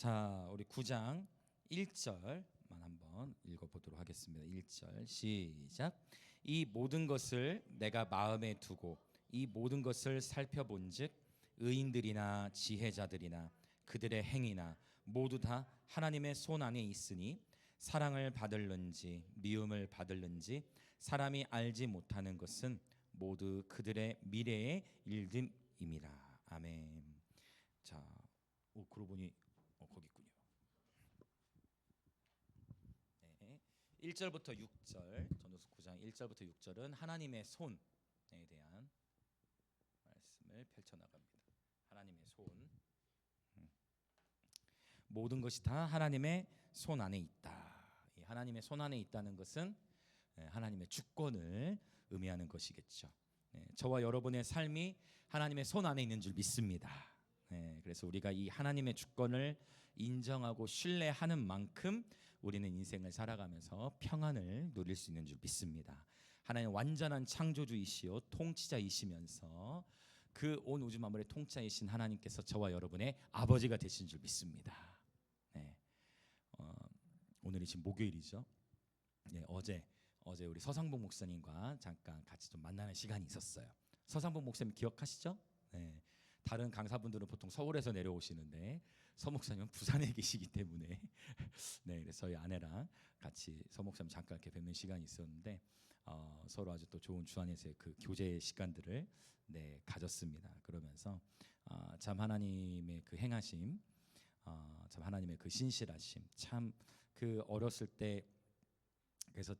자, 우리 9장 1절만 한번 읽어보도록 하겠습니다. 1절 시작. 이 모든 것을 내가 마음에 두고 이 모든 것을 살펴본즉 의인들이나 지혜자들이나 그들의 행위나 모두 다 하나님의 손 안에 있으니 사랑을 받을는지 미움을 받을는지 사람이 알지 못하는 것은 모두 그들의 미래의 일됨이니라. 아멘. 자, 그러고 보니 거기 있군요. 네. 1절부터 6절 전도서 9장 1절부터 6절은 하나님의 손에 대한 말씀을 펼쳐 나갑니다. 하나님의 손. 모든 것이 다 하나님의 손 안에 있다. 이 하나님의 손 안에 있다는 것은 하나님의 주권을 의미하는 것이겠죠. 저와 여러분의 삶이 하나님의 손 안에 있는 줄 믿습니다. 그래서 우리가 이 하나님의 주권을 인정하고 신뢰하는 만큼 우리는 인생을 살아가면서 평안을 누릴 수 있는 줄 믿습니다. 하나님 완전한 창조주이시요 통치자이시면서 그 온 우주 만물의 통치자이신 하나님께서 저와 여러분의 아버지가 되신 줄 믿습니다. 오늘이 지금 목요일이죠. 어제 우리 서상복 목사님과 잠깐 같이 좀 만나는 시간이 있었어요. 서상복 목사님 기억하시죠? 다른 강사분들은 보통 서울에서 내려오시는데 서 목사님은 부산에 계시기 때문에 그래서 저희 아내랑 같이 서 목사님 잠깐 이렇게 뵙는 시간이 있었는데 서로 아주 또 좋은 주 안에서의 그 교제 시간들을 가졌습니다. 그러면서 참 하나님의 그 행하심, 참 하나님의 그 신실하심, 참 그 어렸을 때 그래서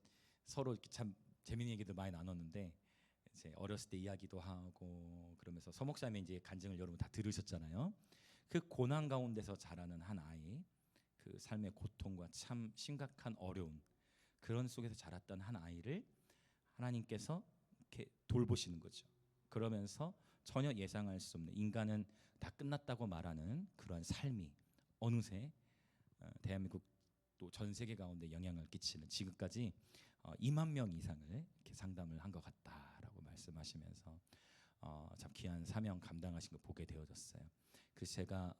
서로 이렇게 참 재밌는 얘기들 많이 나눴는데. 이제 어렸을 때 이야기도 하고 그러면서 서 목사님의 이제 간증을 여러분 다 들으셨잖아요. 그 고난 가운데서 자라는 한 아이, 그 삶의 고통과 참 심각한 어려움 그런 속에서 자랐던 한 아이를 하나님께서 이렇게 돌보시는 거죠. 그러면서 전혀 예상할 수 없는 인간은 다 끝났다고 말하는 그러한 삶이 어느새 대한민국 또 전 세계 가운데 영향을 끼치는 지금까지 2만 명 이상을 이렇게 상담을 한 것 같다라고 말씀하시면서 참 귀한 사명 감당하신 거 보게 되어졌어요. 그래서 제가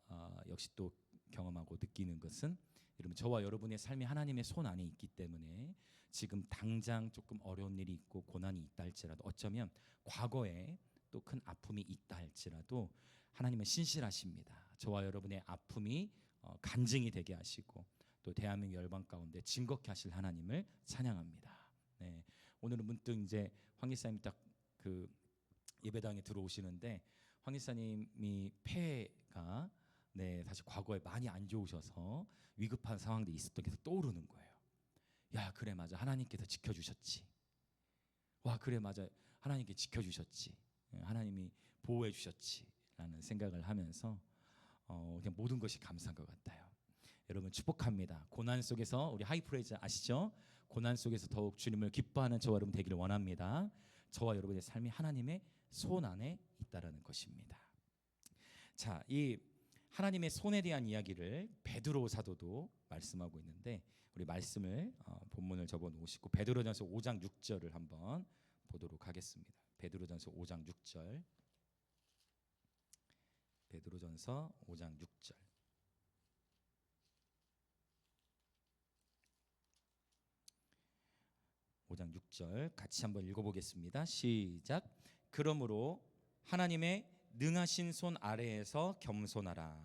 역시 또 경험하고 느끼는 것은 여러분 저와 여러분의 삶이 하나님의 손 안에 있기 때문에 지금 당장 조금 어려운 일이 있고 고난이 있다 할지라도 어쩌면 과거에 또 큰 아픔이 있다 할지라도 하나님은 신실하십니다. 저와 여러분의 아픔이 간증이 되게 하시고 또 대한민국 열방 가운데 증거케 하실 하나님을 찬양합니다. 오늘은 문득 이제 황 기사님이 딱 그 예배당에 들어오시는데 황 기사님이 폐가 사실 과거에 많이 안 좋으셔서 위급한 상황들이 있었던 게 떠오르는 거예요. 야 그래 맞아 하나님께서 지켜주셨지. 와 그래 맞아 하나님께 지켜주셨지. 하나님이 보호해 주셨지라는 생각을 하면서 그냥 모든 것이 감사한 것 같아요. 여러분 축복합니다. 고난 속에서 우리 하이프레이즈 아시죠? 고난 속에서 더욱 주님을 기뻐하는 저와 여러분 되기를 원합니다. 저와 여러분의 삶이 하나님의 손 안에 있다라는 것입니다. 자, 이 하나님의 손에 대한 이야기를 베드로 사도도 말씀하고 있는데 우리 말씀을 본문을 접어 놓으시고 베드로전서 5장 6절을 한번 보도록 하겠습니다. 베드로전서 5장 6절. 베드로전서 5장 6절. 5장 6절 같이 한번 읽어보겠습니다. 시작. 그러므로 하나님의 능하신 손 아래에서 겸손하라.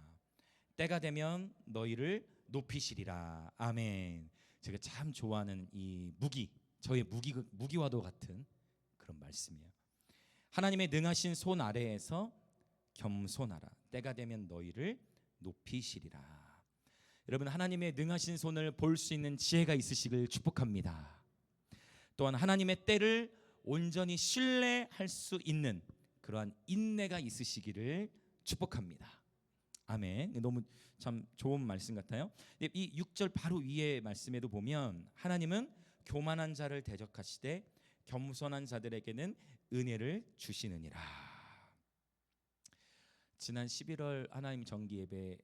때가 되면 너희를 높이시리라. 아멘. 제가 참 좋아하는 이 저의 무기와도 같은 그런 말씀이에요. 하나님의 능하신 손 아래에서 겸손하라. 때가 되면 너희를 높이시리라. 여러분 하나님의 능하신 손을 볼 수 있는 지혜가 있으시길 축복합니다. 또한 하나님의 때를 온전히 신뢰할 수 있는 그러한 인내가 있으시기를 축복합니다. 아멘. 너무 참 좋은 말씀 같아요. 이 6절 바로 위에 말씀에도 보면 하나님은 교만한 자를 대적하시되 겸손한 자들에게는 은혜를 주시느니라. 지난 11월 하나님 정기 예배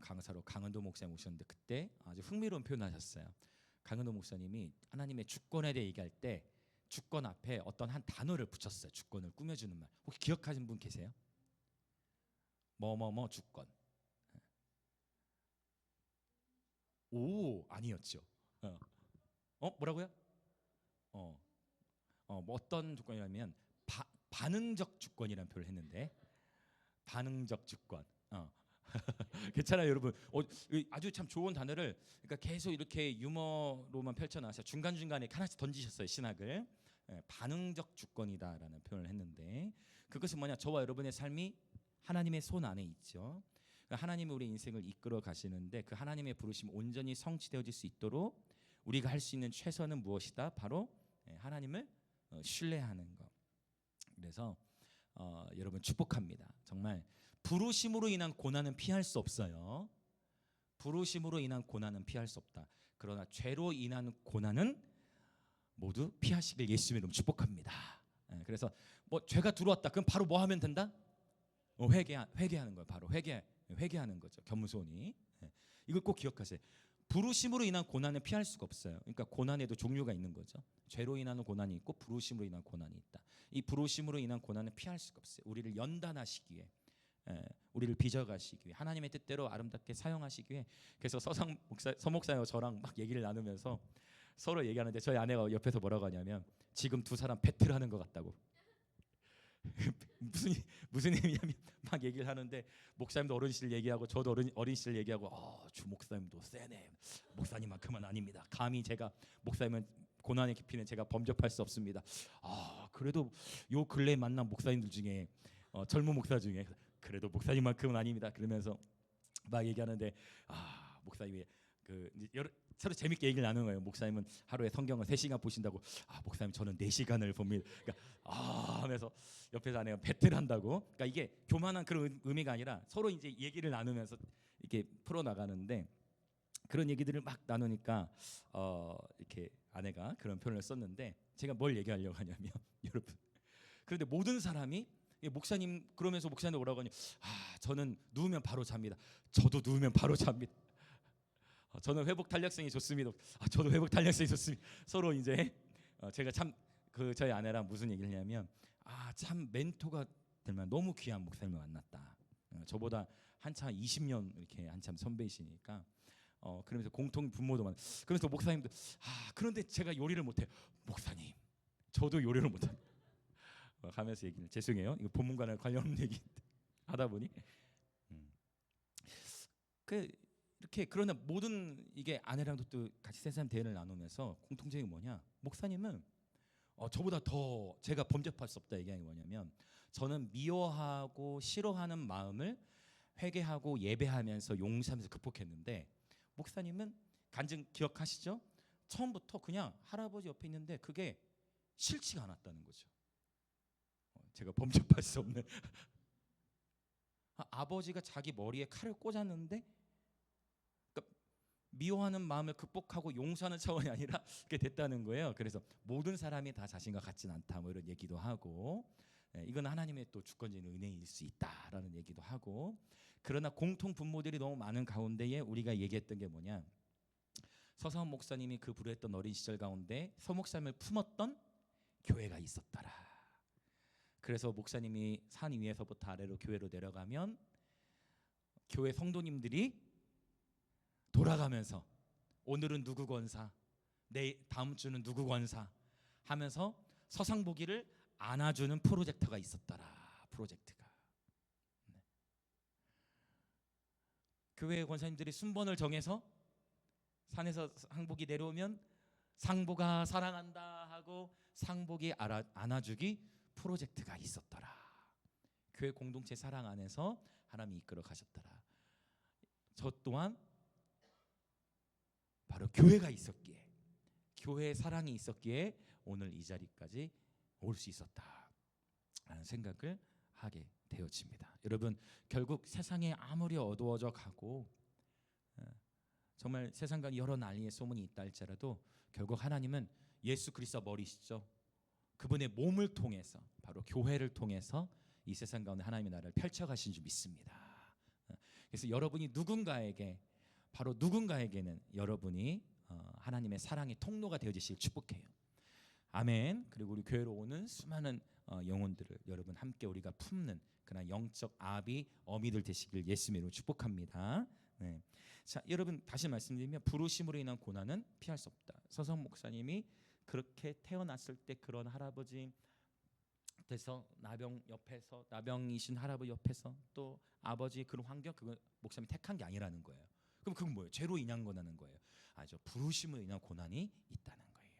강사로 강은도 목사님 오셨는데 그때 아주 흥미로운 표현하셨어요. 강은도 목사님이 하나님의 주권에 대해 얘기할 때 주권 앞에 어떤 한 단어를 붙였어요. 주권을 꾸며주는 말. 혹시 기억하시는 분 계세요? 뭐뭐뭐 주권. 오 아니었죠. 어, 뭐라고요? 어, 뭐 어떤 주권이라면 반응적 주권이라는 표현을 했는데 반응적 주권. 괜찮아요, 여러분. 아주 참 좋은 단어를 그러니까 계속 이렇게 유머로만 펼쳐놔서 중간 중간에 하나씩 던지셨어요 신학을. 반응적 주권이다라는 표현을 했는데 그것은 뭐냐? 저와 여러분의 삶이 하나님의 손 안에 있죠. 하나님이 우리 인생을 이끌어 가시는데 그 하나님의 부르심 온전히 성취되어질 수 있도록 우리가 할 수 있는 최선은 무엇이다? 바로 하나님을 신뢰하는 것. 그래서 여러분 축복합니다. 정말 부르심으로 인한 고난은 피할 수 없어요. 부르심으로 인한 고난은 피할 수 없다. 그러나 죄로 인한 고난은 모두 피하시길 예수님의 이름으로 축복합니다. 그래서 뭐 죄가 들어왔다. 그럼 바로 뭐 하면 된다? 회개하는 거예요. 바로 회개하는 거죠. 겸손히. 이걸 꼭 기억하세요. 부르심으로 인한 고난은 피할 수가 없어요. 그러니까 고난에도 종류가 있는 거죠. 죄로 인한 고난이 있고 부르심으로 인한 고난이 있다. 이 부르심으로 인한 고난은 피할 수가 없어요. 우리를 연단하시기 위해, 우리를 빚어가시기 위해, 하나님의 뜻대로 아름답게 사용하시기 위해. 그래서 서목사님과 저랑 막 얘기를 나누면서 서로 얘기하는데 저희 아내가 옆에서 뭐라고 하냐면 지금 두 사람 배틀하는 것 같다고. 무슨 의미냐면 막 얘기를 하는데 목사님도 어린 시절 얘기하고 저도 어린 시절 얘기하고 주 목사님도 세네. 목사님만큼은 아닙니다. 감히 제가 목사님은 고난의 깊이는 제가 범접할 수 없습니다. 그래도 요 근래 만난 목사님들 중에 젊은 목사 중에 그래도 목사님만큼은 아닙니다. 그러면서 막 얘기하는데 목사님이 서로 재밌게 얘기를 나누는 거예요. 목사님은 하루에 성경을 3시간 보신다고. 목사님 저는 4시간을 봅니다. 그러니까 하면서 옆에서 아내가 배틀한다고. 그러니까 이게 교만한 그런 의미가 아니라 서로 이제 얘기를 나누면서 이렇게 풀어 나가는데 그런 얘기들을 막 나누니까 이렇게 아내가 그런 표현을 썼는데 제가 뭘 얘기하려고 하냐면 여러분 그런데 모든 사람이 목사님 그러면서 목사님 뭐라고 하냐? 저는 누우면 바로 잡니다. 저도 누우면 바로 잡니다. 저는 회복 탄력성이 좋습니다. 저도 회복 탄력성이 좋습니다. 서로 이제 제가 참 저희 아내랑 무슨 얘기를 했냐면 참 멘토가 될 만한 너무 귀한 목사님을 만났다. 저보다 한참 20년 이렇게 한참 선배이시니까 그러면서 공통 분모도 많. 그래서 목사님도 그런데 제가 요리를 못해요. 목사님 저도 요리를 못해요. 하면서 얘기를 죄송해요. 이거 본문과는 관련 없는 얘기 하다 보니 이렇게 그러나 모든 이게 아내랑도 또 같이 세상 대화를 나누면서 공통점이 뭐냐? 목사님은 저보다 더 제가 범접할 수 없다 얘기하는 게 뭐냐면 저는 미워하고 싫어하는 마음을 회개하고 예배하면서 용서하면서 극복했는데 목사님은 간증 기억하시죠? 처음부터 그냥 할아버지 옆에 있는데 그게 싫지가 않았다는 거죠. 제가 범접할 수 없는 아버지가 자기 머리에 칼을 꽂았는데 미워하는 마음을 극복하고 용서하는 차원이 아니라 그게 됐다는 거예요. 그래서 모든 사람이 다 자신과 같진 않다 뭐 이런 얘기도 하고 이건 하나님의 또 주권적인 은혜일 수 있다라는 얘기도 하고 그러나 공통 분모들이 너무 많은 가운데에 우리가 얘기했던 게 뭐냐? 서사원 목사님이 그 불우했던 어린 시절 가운데 서 목사님을 품었던 교회가 있었더라. 그래서 목사님이 산 위에서부터 아래로 교회로 내려가면 교회 성도님들이 돌아가면서 오늘은 누구 권사, 다음 주는 누구 권사 하면서 서상보기를 안아주는 프로젝트가 있었더라. 프로젝트가. 교회 권사님들이 순번을 정해서 산에서 상복이 내려오면 상복아 사랑한다 하고 상복이 안아주기 프로젝트가 있었더라. 교회 공동체 사랑 안에서 하나님이 이끌어 가셨더라. 저 또한 바로 교회가 있었기에 교회의 사랑이 있었기에 오늘 이 자리까지 올 수 있었다라는 생각을 하게 되어집니다. 여러분 결국 세상에 아무리 어두워져 가고 정말 세상과 여러 난리의 소문이 있다 할지라도 결국 하나님은 예수 그리스도 머리시죠. 그분의 몸을 통해서 바로 교회를 통해서 이 세상 가운데 하나님의 나라를 펼쳐가신 줄 믿습니다. 그래서 여러분이 누군가에게 바로 누군가에게는 여러분이 하나님의 사랑의 통로가 되어지시길 축복해요. 아멘. 그리고 우리 교회로 오는 수많은 영혼들을 여러분 함께 우리가 품는 그런 영적 아비 어미들 되시길 예수님으로 축복합니다. 네. 자, 여러분 다시 말씀드리면 부르심으로 인한 고난은 피할 수 없다. 서성 목사님이 그렇게 태어났을 때 그런 할아버지 돼서 나병이신 할아버지 옆에서 또 아버지 그런 환경, 그건 목사님이 택한 게 아니라는 거예요. 그럼 그건 뭐예요? 죄로 인한 고난인 거예요. 아니죠. 부르심으로 인한 고난이 있다는 거예요.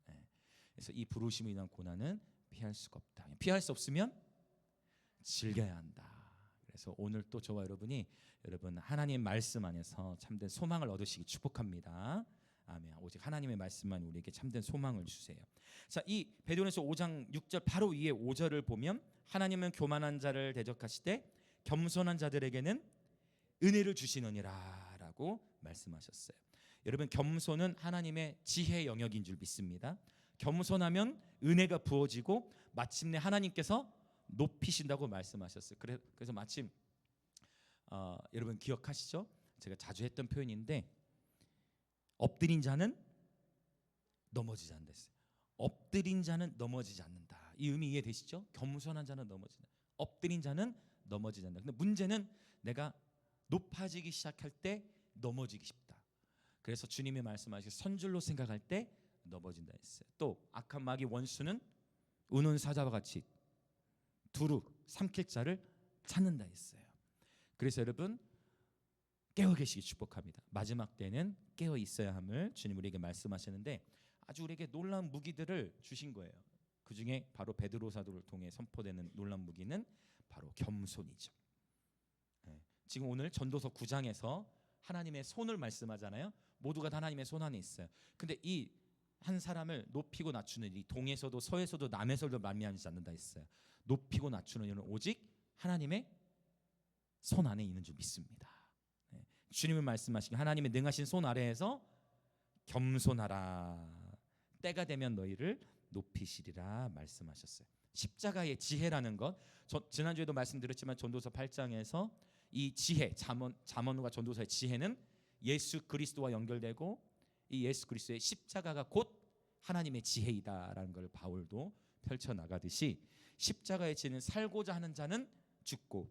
네. 그래서 이 부르심으로 인한 고난은 피할 수가 없다. 피할 수 없으면 즐겨야 한다. 그래서 오늘 또 저와 여러분이 여러분 하나님 말씀 안에서 참된 소망을 얻으시기 축복합니다. 아멘. 오직 하나님의 말씀만 우리에게 참된 소망을 주세요. 자, 이 베드로전서 5장 6절 바로 위에 5절을 보면 하나님은 교만한 자를 대적하시되 겸손한 자들에게는 은혜를 주시느니라라고 말씀하셨어요. 여러분 겸손은 하나님의 지혜 영역인 줄 믿습니다. 겸손하면 은혜가 부어지고 마침내 하나님께서 높이신다고 말씀하셨어요. 그래서 마침 여러분 기억하시죠? 제가 자주 했던 표현인데 엎드린 자는 넘어지지 않는다 했어요. 엎드린 자는 넘어지지 않는다. 이 의미 이해되시죠? 겸손한 자는 넘어진다. 엎드린 자는 넘어지지 않는다. 근데 문제는 내가 높아지기 시작할 때 넘어지기 쉽다. 그래서 주님이 말씀하신 선줄로 생각할 때 넘어진다 했어요. 또 악한 마귀 원수는 우는 사자와 같이 두루 삼킬 자를 찾는다 했어요. 그래서 여러분 깨어 계시기 축복합니다. 마지막 때는 깨어 있어야 함을 주님 우리에게 말씀하시는데 아주 우리에게 놀라운 무기들을 주신 거예요. 그 중에 바로 베드로 사도를 통해 선포되는 놀라운 무기는 바로 겸손이죠. 네. 지금 오늘 전도서 9장에서 하나님의 손을 말씀하잖아요. 모두가 다 하나님의 손 안에 있어요. 근데 이 한 사람을 높이고 낮추는 이 동에서도 서에서도 남에서도 만미하지 않는다 했어요. 높이고 낮추는 일은 오직 하나님의 손 안에 있는 줄 믿습니다. 네. 주님은 말씀하시기 하나님의 능하신 손 아래에서 겸손하라. 때가 되면 너희를 높이시리라 말씀하셨어요. 십자가의 지혜라는 것, 지난주에도 말씀드렸지만 전도서 8장에서 이 지혜, 잠언과 전도서의 지혜는 예수 그리스도와 연결되고 이 예수 그리스도의 십자가가 곧 하나님의 지혜이다라는 걸 바울도 펼쳐나가듯이 십자가의 지혜는 살고자 하는 자는 죽고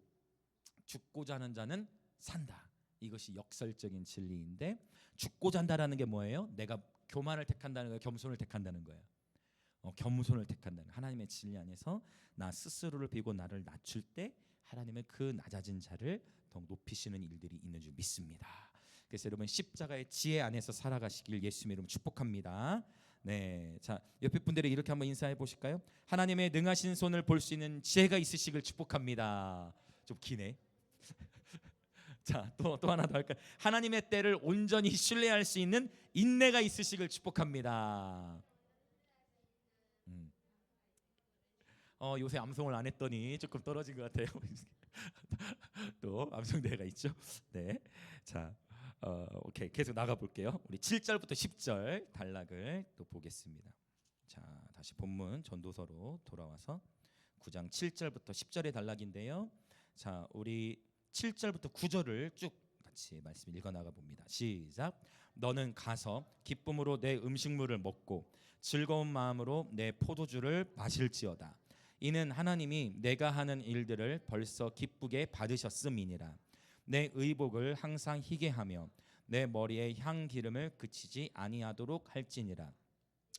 죽고자 하는 자는 산다. 이것이 역설적인 진리인데 죽고자 한다라는 게 뭐예요? 내가 교만을 택한다는 거예요? 겸손을 택한다는 거예요? 겸손을 택한다는 거예요. 하나님의 진리 안에서 나 스스로를 비고 나를 낮출 때 하나님은 그 낮아진 자를 더욱 높이시는 일들이 있는 줄 믿습니다. 그래서 여러분 십자가의 지혜 안에서 살아가시길 예수님의 이름으로 축복합니다. 네, 자 옆에 분들이 이렇게 한번 인사해 보실까요? 하나님의 능하신 손을 볼 수 있는 지혜가 있으시길 축복합니다. 좀 기네. 자, 또 하나 더 할까요? 하나님의 때를 온전히 신뢰할 수 있는 인내가 있으시길 축복합니다. 요새 암송을 안 했더니 조금 떨어진 것 같아요. 또 암송대회가 있죠. 네, 자, 오케이 계속 나가 볼게요. 우리 7절부터 10절 단락을 또 보겠습니다. 자, 다시 본문 전도서로 돌아와서 9장 7절부터 10절의 단락인데요. 자, 우리 7절부터 9절을 쭉 같이 말씀 읽어 나가 봅니다. 시작. 너는 가서 기쁨으로 내 음식물을 먹고 즐거운 마음으로 내 포도주를 마실지어다. 이는 하나님이 내가 하는 일들을 벌써 기쁘게 받으셨음이니라. 내 의복을 항상 희게 하며 내 머리에 향 기름을 그치지 아니하도록 할지니라.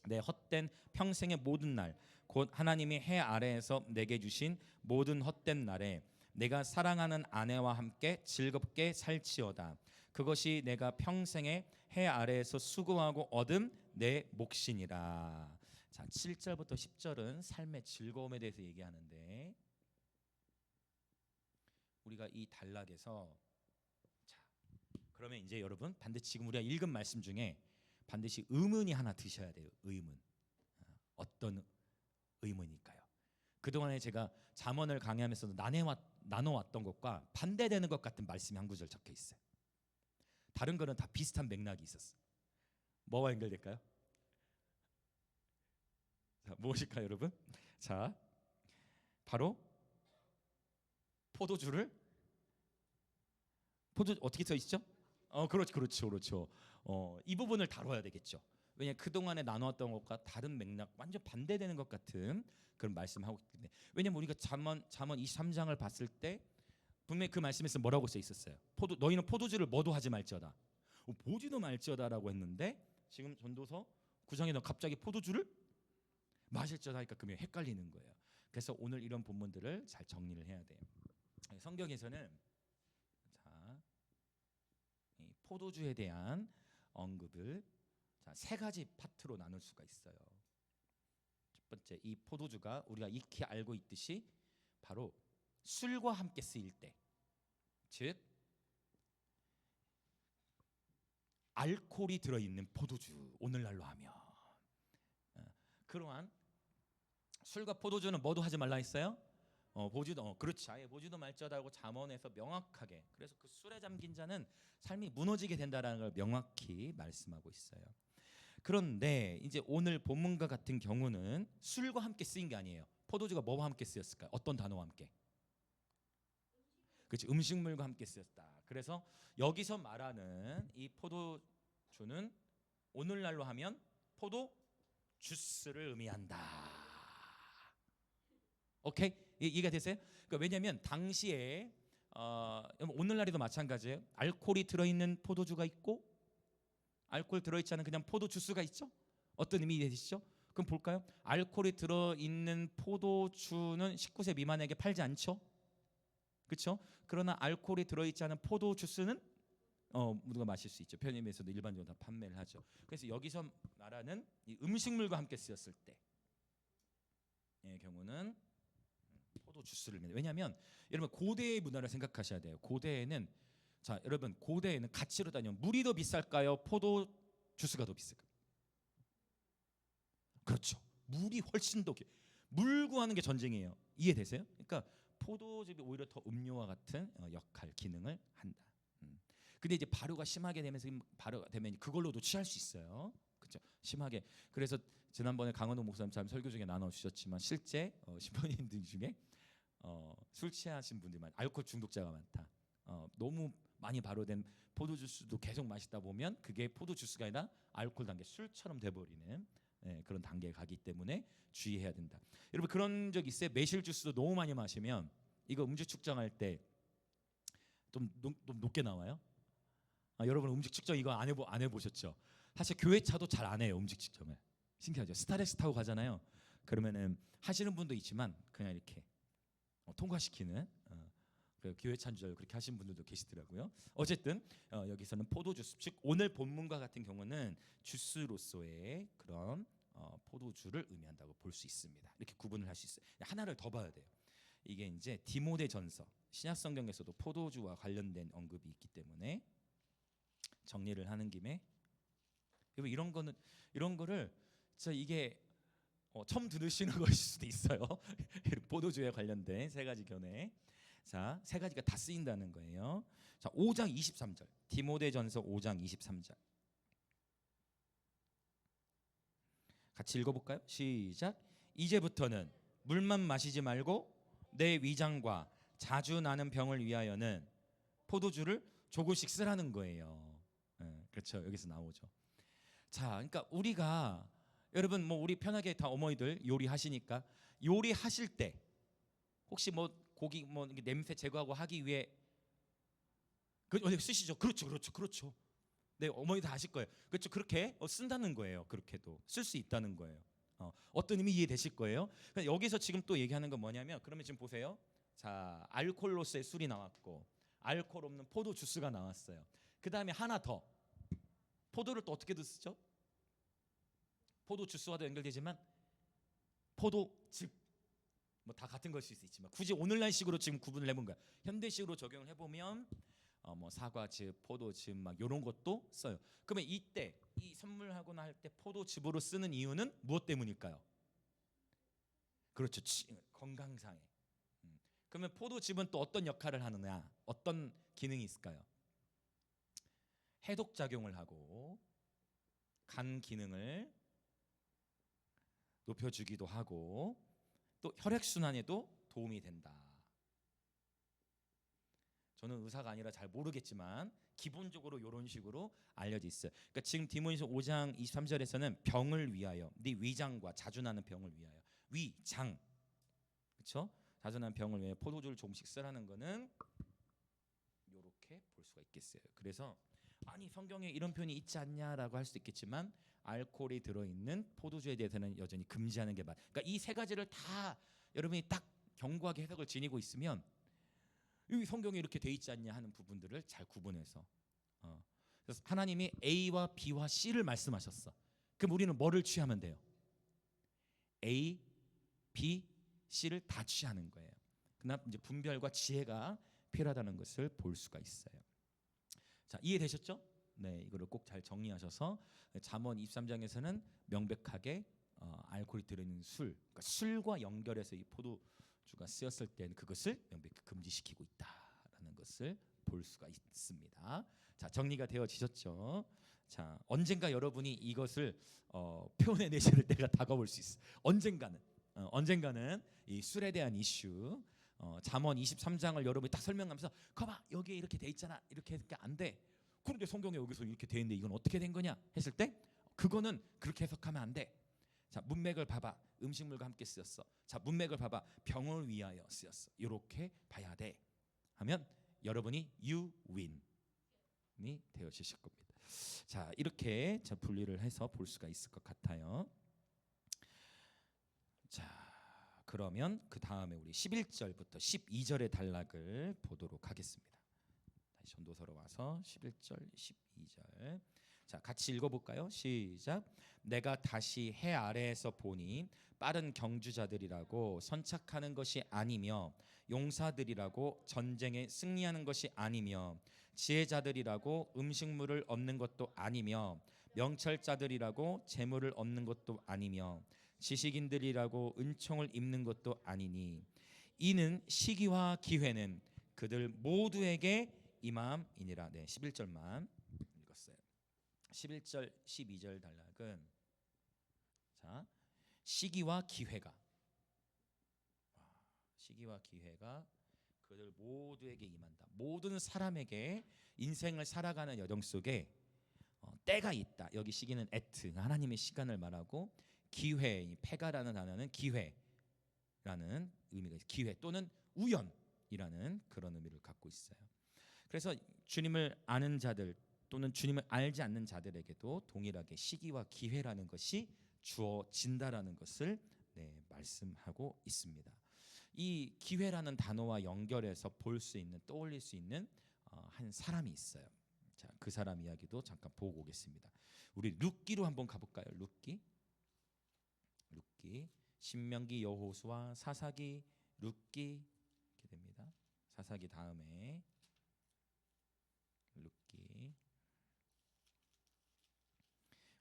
내 헛된 평생의 모든 날 곧 하나님이 해 아래에서 내게 주신 모든 헛된 날에 내가 사랑하는 아내와 함께 즐겁게 살지어다. 그것이 내가 평생에 해 아래에서 수고하고 얻은 내 몫이니라. 자, 7절부터 10절은 삶의 즐거움에 대해서 얘기하는데 우리가 이 단락에서 자, 그러면 이제 여러분 반드시 지금 우리가 읽은 말씀 중에 반드시 의문이 하나 드셔야 돼요. 의문. 어떤 의문일까요? 그동안에 제가 잠언을 강의하면서 나눠왔던 것과 반대되는 것 같은 말씀이 한 구절 적혀 있어요. 다른 거는 다 비슷한 맥락이 있었어요. 뭐와 연결될까요? 자, 무엇일까요, 여러분? 자, 바로 포도 어떻게 써 있죠? 그렇죠. 이 부분을 다뤄야 되겠죠. 왜냐 그동안에 나누었던 것과 다른 맥락, 완전 반대되는 것 같은 그런 말씀하고 있기 때문에. 왜냐면 우리가 잠언 23장을 봤을 때 분명히 그 말씀에서 뭐라고 써 있었어요? 너희는 포도주를 뭐도 하지 말지어다. 보지도 말지어다라고 했는데 지금 전도서 9장에 너 갑자기 포도주를 마실지어다 하니까 그러면 헷갈리는 거예요. 그래서 오늘 이런 본문들을 잘 정리를 해야 돼요. 성경에서는 이 포도주에 대한 언급을 세 가지 파트로 나눌 수가 있어요. 첫 번째, 이 포도주가 우리가 익히 알고 있듯이 바로 술과 함께 쓰일 때, 즉 알코올이 들어있는 포도주, 오늘날로 하면 그러한 술과 포도주는 뭐도 하지 말라 했어요? 보지도 그렇지, 아예 보지도 말지어다고 잠언에서 명확하게, 그래서 그 술에 잠긴 자는 삶이 무너지게 된다라는 걸 명확히 말씀하고 있어요. 그런데 이제 오늘 본문과 같은 경우는 술과 함께 쓰인 게 아니에요. 포도주가 뭐와 함께 쓰였을까요? 어떤 단어와 함께? 그렇지, 음식물과 함께 쓰였다. 그래서 여기서 말하는 이 포도주는 오늘날로 하면 포도 주스를 의미한다. 오케이? 이해가 되세요? 그러니까 왜냐하면 당시에 오늘날에도 마찬가지예요. 알코올이 들어있는 포도주가 있고 알코올 들어있지 않은 그냥 포도 주스가 있죠. 어떤 의미 되시죠? 그럼 볼까요? 알코올이 들어있는 포도주는 19세 미만에게 팔지 않죠. 그렇죠? 그러나 알코올이 들어있지 않은 포도 주스는 모두가 마실 수 있죠. 편의점에서도 일반적으로 다 판매를 하죠. 그래서 여기서 말하는 이 음식물과 함께 쓰였을 때의 경우는 포도 주스를, 왜냐하면 여러분 고대의 문화를 생각하셔야 돼요. 고대에는 여러분 고대에는 가치로 따지면 물이 더 비쌀까요? 포도 주스가 더 비쌀까요? 그렇죠. 물이 훨씬 더 물 구하는 게 전쟁이에요. 이해되세요? 그러니까 포도즙이 오히려 더 음료와 같은 역할, 기능을 한다. 근데 이제 발효가 심하게 되면서 발효가 되면 그걸로도 취할 수 있어요. 그렇죠? 심하게. 그래서 지난번에 강원도 목사님 설교 중에 나눠 주셨지만 실제 신부님들 중에 술 취하신 분들이 많아, 알코올 중독자가 많다. 너무 많이 발효된 포도 주스도 계속 마시다 보면 그게 포도 주스가 아니라 알코올 단계, 술처럼 돼버리는 그런 단계에 가기 때문에 주의해야 된다. 여러분 그런 적 있어요? 매실 주스도 너무 많이 마시면 이거 음주 측정할 때 좀 높게 나와요. 여러분 음식 측정 이거 안 해보셨죠? 사실 교회차도 잘 안 해요, 음식 측정을. 신기하죠? 스타렉스 타고 가잖아요. 그러면은 하시는 분도 있지만 그냥 이렇게 통과시키는 교회 찬주자로 그렇게 하신 분들도 계시더라고요. 어쨌든 여기서는 포도주스, 즉 오늘 본문과 같은 경우는 주스로서의 그런 포도주를 의미한다고 볼 수 있습니다. 이렇게 구분을 할 수 있어요. 하나를 더 봐야 돼요. 이게 이제 디모데전서, 신약 성경에서도 포도주와 관련된 언급이 있기 때문에 정리를 하는 김에 이런 거를 진짜 이게 처음 들으시는 것일 수도 있어요. 포도주에 관련된 세 가지 견해. 세 가지가 다 쓰인다는 거예요. 5장 23절. 디모데전서 5장 23절. 같이 읽어볼까요? 시작. 이제부터는 물만 마시지 말고 내 위장과 자주 나는 병을 위하여는 포도주를 조금씩 쓰라는 거예요. 그렇죠. 여기서 나오죠. 그러니까 우리가 여러분 우리 편하게 다 어머니들 요리하시니까 요리하실 때 혹시 고기 냄새 제거하고 하기 위해 쓰시죠. 그렇죠. 네, 어머니 다 아실 거예요. 그렇죠. 그렇게 쓴다는 거예요. 그렇게도 쓸 수 있다는 거예요. 어떤 의미 이해되실 거예요. 여기서 지금 또 얘기하는 건 뭐냐면, 그러면 지금 보세요. 알코올로서의 술이 나왔고 알코올 없는 포도 주스가 나왔어요. 그 다음에 하나 더, 포도를 또 어떻게도 쓰죠? 포도 주스와도 연결되지만 포도즙, 다 같은 것일 수 있지만 굳이 오늘날식으로 지금 구분을 해본 거야. 현대식으로 적용을 해보면 사과즙, 포도즙 이런 것도 써요. 그러면 이때 이 선물하거나 할 때 포도즙으로 쓰는 이유는 무엇 때문일까요? 그렇죠. 건강상에. 그러면 포도즙은 또 어떤 역할을 하느냐, 어떤 기능이 있을까요? 해독 작용을 하고 간 기능을 높여주기도 하고 또 혈액 순환에도 도움이 된다. 저는 의사가 아니라 잘 모르겠지만 기본적으로 이런 식으로 알려져 있어요. 그러니까 지금 디모데전서 5장 23절에서는 병을 위하여, 네 위장과 자주 나는 병을 위하여, 위장, 그렇죠? 자주 나는 병을 위하여 포도주를 조금씩 쓰라는 거는 이렇게 볼 수가 있겠어요. 그래서 아니 성경에 이런 표현이 있지 않냐라고 할 수도 있겠지만 알코올이 들어있는 포도주에 대해서는 여전히 금지하는 게 맞. 그러니까 이 세 가지를 다 여러분이 딱 견고하게 해석을 지니고 있으면 이 성경에 이렇게 돼 있지 않냐 하는 부분들을 잘 구분해서 그래서 하나님이 A와 B와 C를 말씀하셨어. 그럼 우리는 뭐를 취하면 돼요? A, B, C를 다 취하는 거예요. 그러나 이제 분별과 지혜가 필요하다는 것을 볼 수가 있어요. 자, 이해되셨죠? 네, 이거를 꼭 잘 정리하셔서 잠언 23장에서는 명백하게 알코올이 들어있는 술, 그러니까 술과 연결해서 이 포도주가 쓰였을 때는 그것을 명백히 금지시키고 있다라는 것을 볼 수가 있습니다. 자, 정리가 되어지셨죠? 자, 언젠가 여러분이 이것을 표현해내실 때가 다가올 수 있어. 언젠가는 이 술에 대한 이슈, 잠언 23장을 여러분이 딱 설명하면서 거봐 여기에 이렇게 돼 있잖아, 이렇게 하니까 안 돼. 그런데 성경에 여기서 이렇게 돼 있는데 이건 어떻게 된 거냐 했을 때 그거는 그렇게 해석하면 안 돼. 자, 문맥을 봐봐. 음식물과 함께 쓰였어. 자, 문맥을 봐봐. 병을 위하여 쓰였어. 이렇게 봐야 돼 하면 여러분이 you win이 되어지실 겁니다. 자, 이렇게 분리를 해서 볼 수가 있을 것 같아요. 자, 그러면 그 다음에 우리 11절부터 12절의 단락을 보도록 하겠습니다. 다시 전도서로 와서 11절 12절 자, 같이 읽어볼까요? 시작. 내가 다시 해 아래에서 보니 빠른 경주자들이라고 선착하는 것이 아니며 용사들이라고 전쟁에 승리하는 것이 아니며 지혜자들이라고 음식물을 얻는 것도 아니며 명철자들이라고 재물을 얻는 것도 아니며 지식인들이라고 은총을 입는 것도 아니니 이는 시기와 기회는 그들 모두에게 임함이니라. 네, 11절만 읽었어요. 11절 12절 단락은 자, 시기와 기회가 그들 모두에게 임한다. 모든 사람에게 인생을 살아가는 여정 속에 때가 있다. 여기 시기는 에트, 하나님의 시간을 말하고 기회, 페가라는 단어는 기회라는 의미가 있어요. 기회 또는 우연이라는 그런 의미를 갖고 있어요. 그래서 주님을 아는 자들 또는 주님을 알지 않는 자들에게도 동일하게 시기와 기회라는 것이 주어진다라는 것을 말씀하고 있습니다. 이 기회라는 단어와 연결해서 볼 수 있는, 떠올릴 수 있는 한 사람이 있어요. 자, 그 사람 이야기도 잠깐 보고 오겠습니다. 우리 룻기로 한번 가볼까요? 룻기, 신명기, 여호수아, 사사기, 룻기 이렇게 됩니다. 사사기 다음에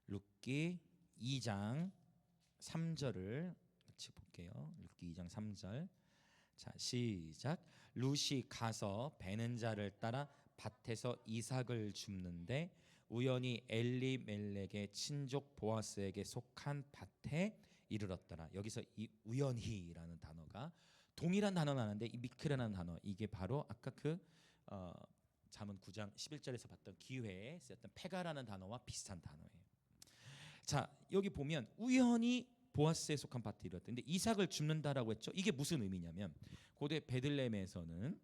룻기 2장 3절을 같이 볼게요. 룻기 2장 3절. 자, 시작. 룻이 가서 베는 자를 따라 밭에서 이삭을 줍는데 우연히 엘리멜렉의 친족 보아스에게 속한 밭에 이르렀더라. 여기서 이 우연히라는 단어가 동일한 단어는 아닌데 이 미크라는 단어, 이게 바로 아까 그 잠언 9장 11절에서 봤던 기회에 쓰였던 페가라는 단어와 비슷한 단어예요. 자, 여기 보면 우연히 보아스에 속한 밭에 이르렀는데 이삭을 줍는다라고 했죠. 이게 무슨 의미냐면 고대 베들레헴에서는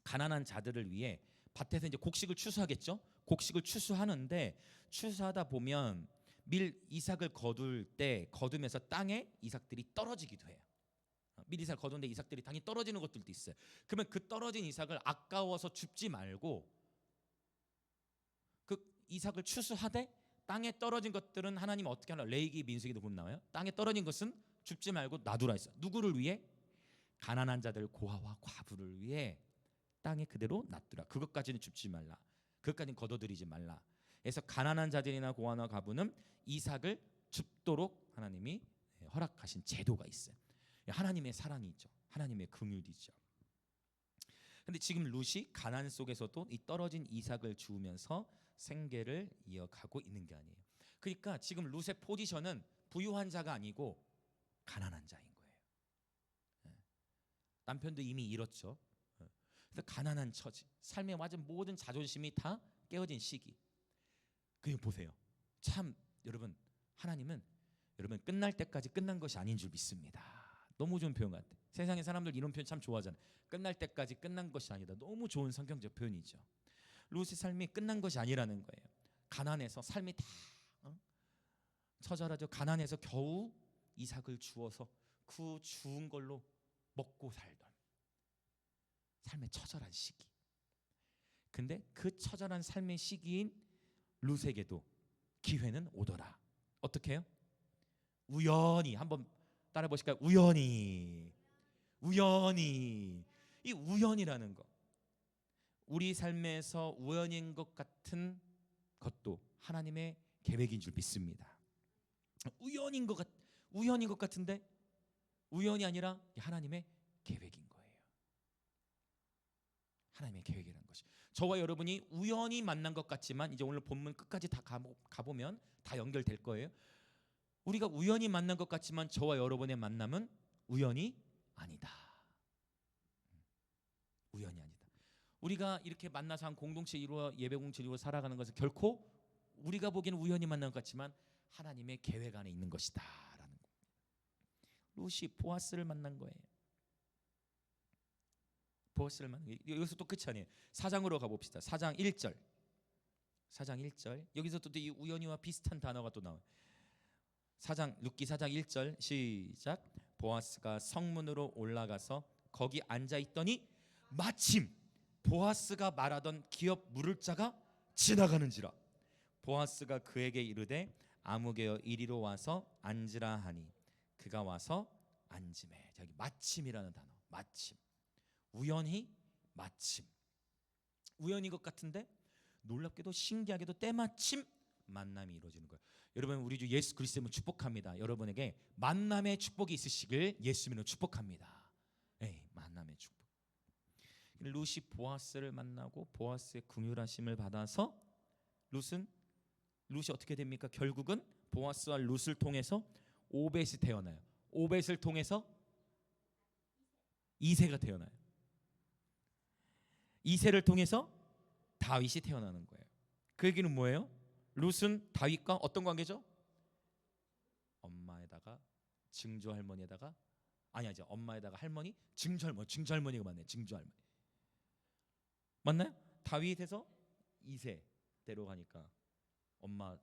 가난한 자들을 위해 밭에서 이제 곡식을 추수하겠죠. 곡식을 추수하는데 추수하다 보면 밀 이삭을 거둘 때 거두면서 땅에 이삭들이 떨어지기도 해요. 밀 이삭을 거두는데 이삭들이 당연히 떨어지는 것들도 있어요. 그러면 그 떨어진 이삭을 아까워서 줍지 말고 그 이삭을 추수하되 땅에 떨어진 것들은 하나님 어떻게 하나, 레위기 민수기도 보면 나와요. 땅에 떨어진 것은 줍지 말고 놔두라 했어. 누구를 위해? 가난한 자들, 고아와 과부를 위해 땅에 그대로 놔두라. 그것까지는 줍지 말라. 그것까지는 거둬들이지 말라. 그래서 가난한 자들이나 고아나 과부는 이삭을 줍도록 하나님이 허락하신 제도가 있어요. 하나님의 사랑이 있죠. 하나님의 긍휼이 있죠. 근데 지금 룻이 가난 속에서도 이 떨어진 이삭을 주우면서 생계를 이어가고 있는 게 아니에요. 그러니까 지금 룻의 포지션은 부유한 자가 아니고 가난한 자인 거예요. 남편도 이미 잃었죠. 그래서 가난한 처지, 삶에 맞은 모든 자존심이 다 깨어진 시기. 그냥 보세요. 참 여러분, 하나님은 여러분 끝날 때까지 끝난 것이 아닌 줄 믿습니다. 너무 좋은 표현 같아. 세상의 사람들 이런 표현 참 좋아하잖아요. 끝날 때까지 끝난 것이 아니다. 너무 좋은 성경적 표현이죠. 롯의 삶이 끝난 것이 아니라는 거예요. 가난해서 삶이 다 처절하죠. 가난해서 겨우 이삭을 주어서 그 주운 걸로 먹고 살던 삶의 처절한 시기. 근데 그 처절한 삶의 시기인 롯에게도 기회는 오더라. 어떻게 해요? 우연히. 한번 따라 보실까요? 우연히. 이 우연이라는 거, 우리 삶에서 우연인 것 같은 것도 하나님의 계획인 줄 믿습니다. 우연인 것 같은데 우연이 아니라 하나님의 계획인 거예요. 하나님의 계획이라는 것이, 저와 여러분이 우연히 만난 것 같지만 이제 오늘 본문 끝까지 다 가보면 다 연결될 거예요. 우리가 우연히 만난 것 같지만 저와 여러분의 만남은 우연이 아니다. 우연이 아니다. 우리가 이렇게 만나서 한 공동체 이루어 예배 공동체 이루어 살아가는 것은 결코 우리가 보기에는 우연히 만난 것 같지만 하나님의 계획 안에 있는 것이다라는 겁니다. 롯이 보아스를 만난 거예요. 보아스를 만난 게 여기서 또 끝이 아니에요. 4장으로 가봅시다. 4장 1절. 4장 1절. 여기서 또 이 우연히와 비슷한 단어가 또 나와요. 룻기 4장 1절 시작. 보아스가 성문으로 올라가서 거기 앉아 있더니 마침 보아스가 말하던 기업 물을 자가 지나가는지라. 보아스가 그에게 이르되 아무개여 이리로 와서 앉으라 하니 그가 와서 앉으매. 여기 마침이라는 단어. 마침. 우연히 마침. 우연인 것 같은데 놀랍게도 신기하게도 때마침 만남이 이루어지는 거예요. 여러분, 우리 주 예수 그리스도를 축복합니다. 여러분에게 만남의 축복이 있으시길 예수님으로 축복합니다. 만남의 축복. 룻이 보아스를 만나고 보아스의 긍휼하심을 받아서 룻이 어떻게 됩니까? 결국은 보아스와 룻을 통해서 오벳이 태어나요. 오벳을 통해서 이새가 태어나요. 이새를 통해서 다윗이 태어나는 거예요. 그 얘기는 뭐예요? 룻은 다윗과 어떤 관계죠? 엄마에다가 증조할머니에다가 아니죠. 엄마에다가 할머니, 증조할머니가 맞네. 증조할머니. 맞나요? 다윗에서 이새대로 가니까 엄마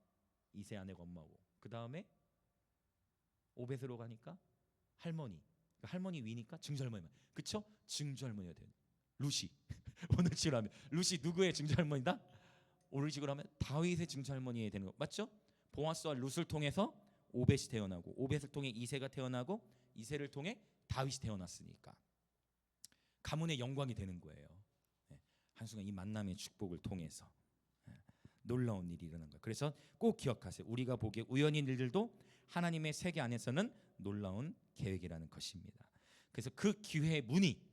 이새 아내가 엄마고, 그 다음에 오벳으로 가니까 할머니, 할머니 위니까 증조할머니. 그쵸? 증조할머니가 돼요. 룻이 오늘 식으로 하면 룻이 누구의 증조할머니다? 오늘 식으로 하면 다윗의 증조할머니가 되는 거 맞죠? 보아스와 룻을 통해서 오벳이 태어나고, 오벳을 통해 이새가 태어나고, 이새를 통해 다윗이 태어났으니까 가문의 영광이 되는 거예요. 한순간 이 만남의 축복을 통해서 놀라운 일이 일어난 거예요. 그래서 꼭 기억하세요. 우리가 보기에 우연인 일들도 하나님의 세계 안에서는 놀라운 계획이라는 것입니다. 그래서 그 기회의 문이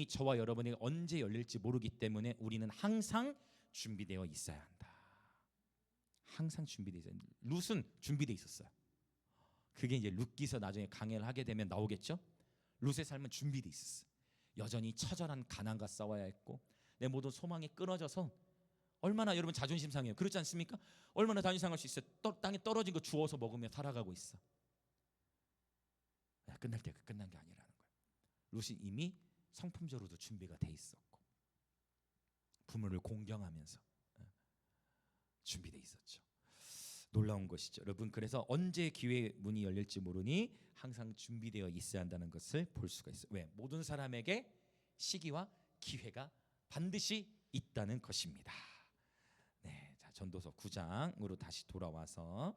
저와 여러분에게 언제 열릴지 모르기 때문에 우리는 항상 준비되어 있어야 한다. 항상 준비되어 있어요. 룻은 준비되어 있었어요. 그게 이제 룻기서 나중에 강해를 하게 되면 나오겠죠. 룻의 삶은 준비되어 있었어요. 여전히 처절한 가난과 싸워야 했고, 내 모든 소망이 끊어져서 얼마나 여러분 자존심 상해요. 그렇지 않습니까? 얼마나 자존심 상할 수 있어요. 땅에 떨어진 거 주워서 먹으며 살아가고 있어. 끝날 때가 끝난 게 아니라는 거예요. 룻이 이미 성품적으로도 준비가 돼 있었고 부모를 공경하면서 준비돼 있었죠. 놀라운 것이죠, 여러분. 그래서 언제 기회의 문이 열릴지 모르니 항상 준비되어 있어야 한다는 것을 볼 수가 있어요. 왜? 모든 사람에게 시기와 기회가 반드시 있다는 것입니다. 네, 자, 전도서 9장으로 다시 돌아와서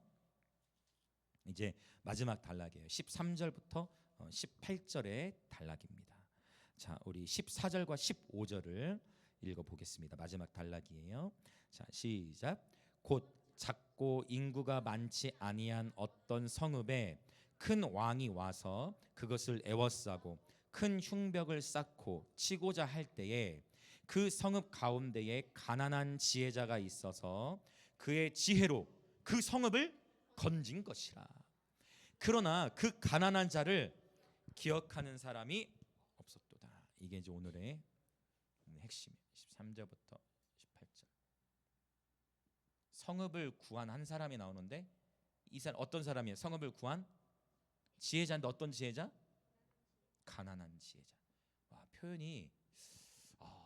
이제 마지막 단락이에요. 13절부터 18절의 단락입니다. 자, 우리 14절과 15절을 읽어보겠습니다. 마지막 단락이에요. 자, 시작. 곧 작고 인구가 많지 아니한 어떤 성읍에 큰 왕이 와서 그것을 에워싸고 큰 흉벽을 쌓고 치고자 할 때에 그 성읍 가운데에 가난한 지혜자가 있어서 그의 지혜로 그 성읍을 건진 것이라. 그러나 그 가난한 자를 기억하는 사람이 없었도다. 이게 이제 오늘의 핵심이에요. 13절부터 18절. 성읍을 구한 한 사람이 나오는데 이 사람 어떤 사람이에요? 성읍을 구한 지혜자인데 어떤 지혜자? 가난한 지혜자. 와, 표현이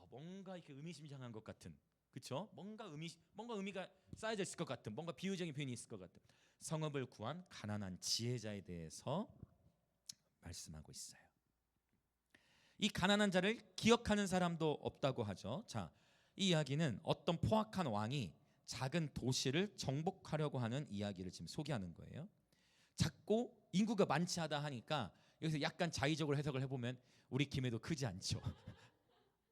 뭔가 이렇게 의미심장한 것 같은, 그렇죠? 뭔가 의미가 쌓여져 있을 것 같은, 뭔가 비유적인 표현이 있을 것 같은 성읍을 구한 가난한 지혜자에 대해서 말씀하고 있어요. 이 가난한 자를 기억하는 사람도 없다고 하죠. 자, 이 이야기는 어떤 포악한 왕이 작은 도시를 정복하려고 하는 이야기를 지금 소개하는 거예요. 작고 인구가 많지 않다 하니까 여기서 약간 자의적으로 해석을 해보면 우리 김해도 크지 않죠.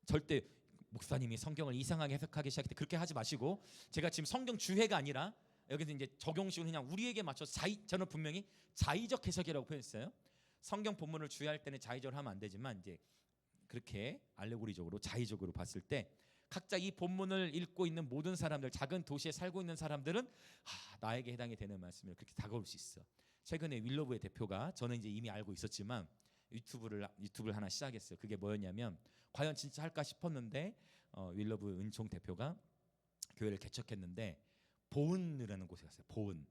절대 목사님이 성경을 이상하게 해석하기 시작할 때 그렇게 하지 마시고, 제가 지금 성경 주해가 아니라 여기서 이제 적용식으로 그냥 우리에게 맞춰서 저는 분명히 자의적 해석이라고 표현했어요. 성경 본문을 주해할 때는 자의적으로 하면 안 되지만 이제 그렇게 알레고리적으로 자의적으로 봤을 때 각자 이 본문을 읽고 있는 모든 사람들, 작은 도시에 살고 있는 사람들은 나에게 해당이 되는 말씀을 그렇게 다가올 수 있어. 최근에 윌러브의 대표가, 저는 이제 이미 알고 있었지만 유튜브를 하나 시작했어요. 그게 뭐였냐면, 과연 진짜 할까 싶었는데 윌러브 은총 대표가 교회를 개척했는데 보은이라는 곳에 갔어요. 보은,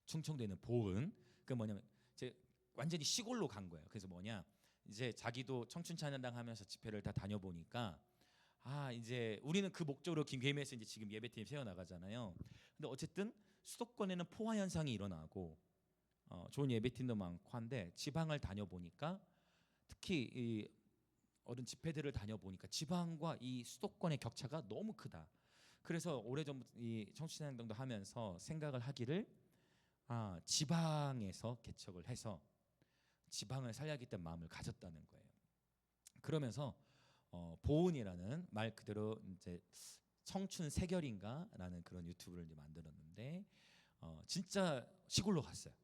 충청도에 있는 보은. 그 뭐냐면 이제 완전히 시골로 간 거예요. 그래서 뭐냐, 이제 자기도 청춘 찬양당 하면서 집회를 다 다녀보니까 이제 우리는 그 목적으로 김계임에서 이제 지금 예배팀 세워 나가잖아요. 근데 어쨌든 수도권에는 포화 현상이 일어나고 좋은 예배팀도 많고 한데, 지방을 다녀보니까 특히 이 어른 집회들을 다녀보니까 지방과 이 수도권의 격차가 너무 크다. 그래서 오래전부터 이 청춘찬양당도 하면서 생각을 하기를, 지방에서 개척을 해서 지방을 살려야겠다는 마음을 가졌다는 거예요. 그러면서 보은이라는 말 그대로 이제 청춘 세결인가라는 그런 유튜브를 이제 만들었는데, 진짜 시골로 갔어요.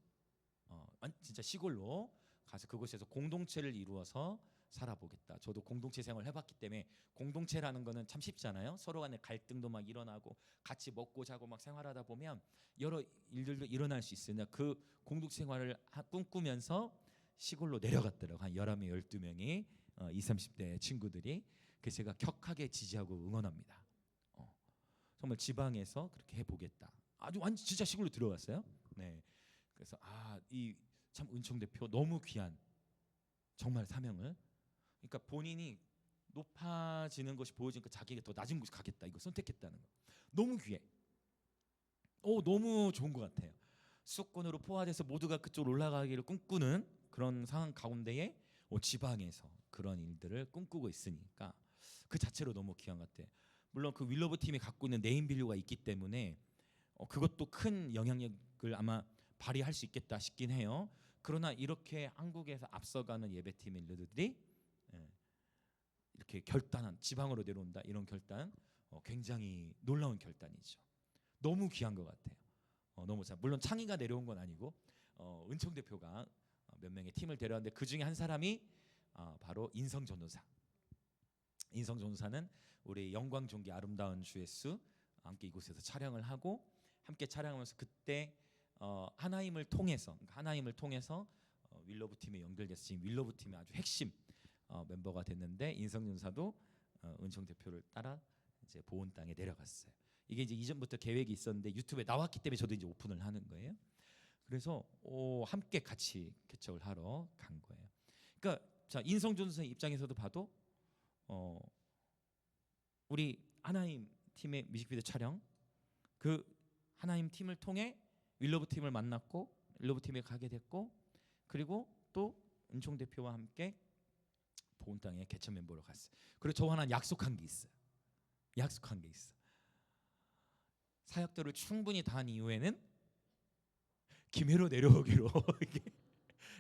진짜 시골로 가서 그곳에서 공동체를 이루어서 살아보겠다. 저도 공동체 생활을 해봤기 때문에 공동체라는 거는 참 쉽잖아요. 서로 간에 갈등도 막 일어나고 같이 먹고 자고 막 생활하다 보면 여러 일들도 일어날 수 있으나, 그 공동체 생활을 꿈꾸면서 시골로 내려갔더라고. 한 11명 12명이 20, 30대 친구들이. 그래서 제가 격하게 지지하고 응원합니다. 정말 지방에서 그렇게 해보겠다. 아주 완전 진짜 시골로 들어갔어요. 네. 그래서 이 참 은총 대표 너무 귀한 정말 사명을, 그러니까 본인이 높아지는 것이 보여지니까 자기가 더 낮은 곳에 가겠다, 이거 선택했다는 거 너무 귀해. 너무 좋은 것 같아요. 수도권으로 포화돼서 모두가 그쪽으로 올라가기를 꿈꾸는 그런 상황 가운데에 지방에서 그런 일들을 꿈꾸고 있으니까 그 자체로 너무 귀한 것 같아요. 물론 그 윌러브 팀이 갖고 있는 네임밸류가 있기 때문에 그것도 큰 영향력을 아마 발휘할 수 있겠다 싶긴 해요. 그러나 이렇게 한국에서 앞서가는 예배팀 일들이 이렇게 결단한, 지방으로 내려온다, 이런 결단, 굉장히 놀라운 결단이죠. 너무 귀한 것 같아요. 너무 잘. 물론 창의가 내려온 건 아니고 은총 대표가 몇 명의 팀을 데려왔는데 그 중에 한 사람이 바로 인성 전도사. 인성 전도사는 우리 영광 종기 아름다운 주의 수 함께 이곳에서 촬영을 하고, 함께 촬영하면서 그때 하나님을 통해서 윌러브 팀에 연결돼서 지금 윌러브 팀의 아주 핵심 멤버가 됐는데, 인성 전도사도 은총 대표를 따라 이제 보은 땅에 내려갔어요. 이게 이제 이전부터 계획이 있었는데 유튜브에 나왔기 때문에 저도 이제 오픈을 하는 거예요. 그래서 함께 같이 개척을 하러 간 거예요. 그러니까 자, 인성 전도사의 입장에서도 봐도 우리 하나님 팀의 뮤직비디오 촬영, 그 하나님 팀을 통해 윌러브 팀을 만났고 윌러브 팀에 가게 됐고, 그리고 또 은총 대표와 함께 보은 땅에 개척 멤버로 갔어요. 그리고 저 하나 약속한 게 있어요. 사역들을 충분히 다 한 이후에는 김해로 내려오기로.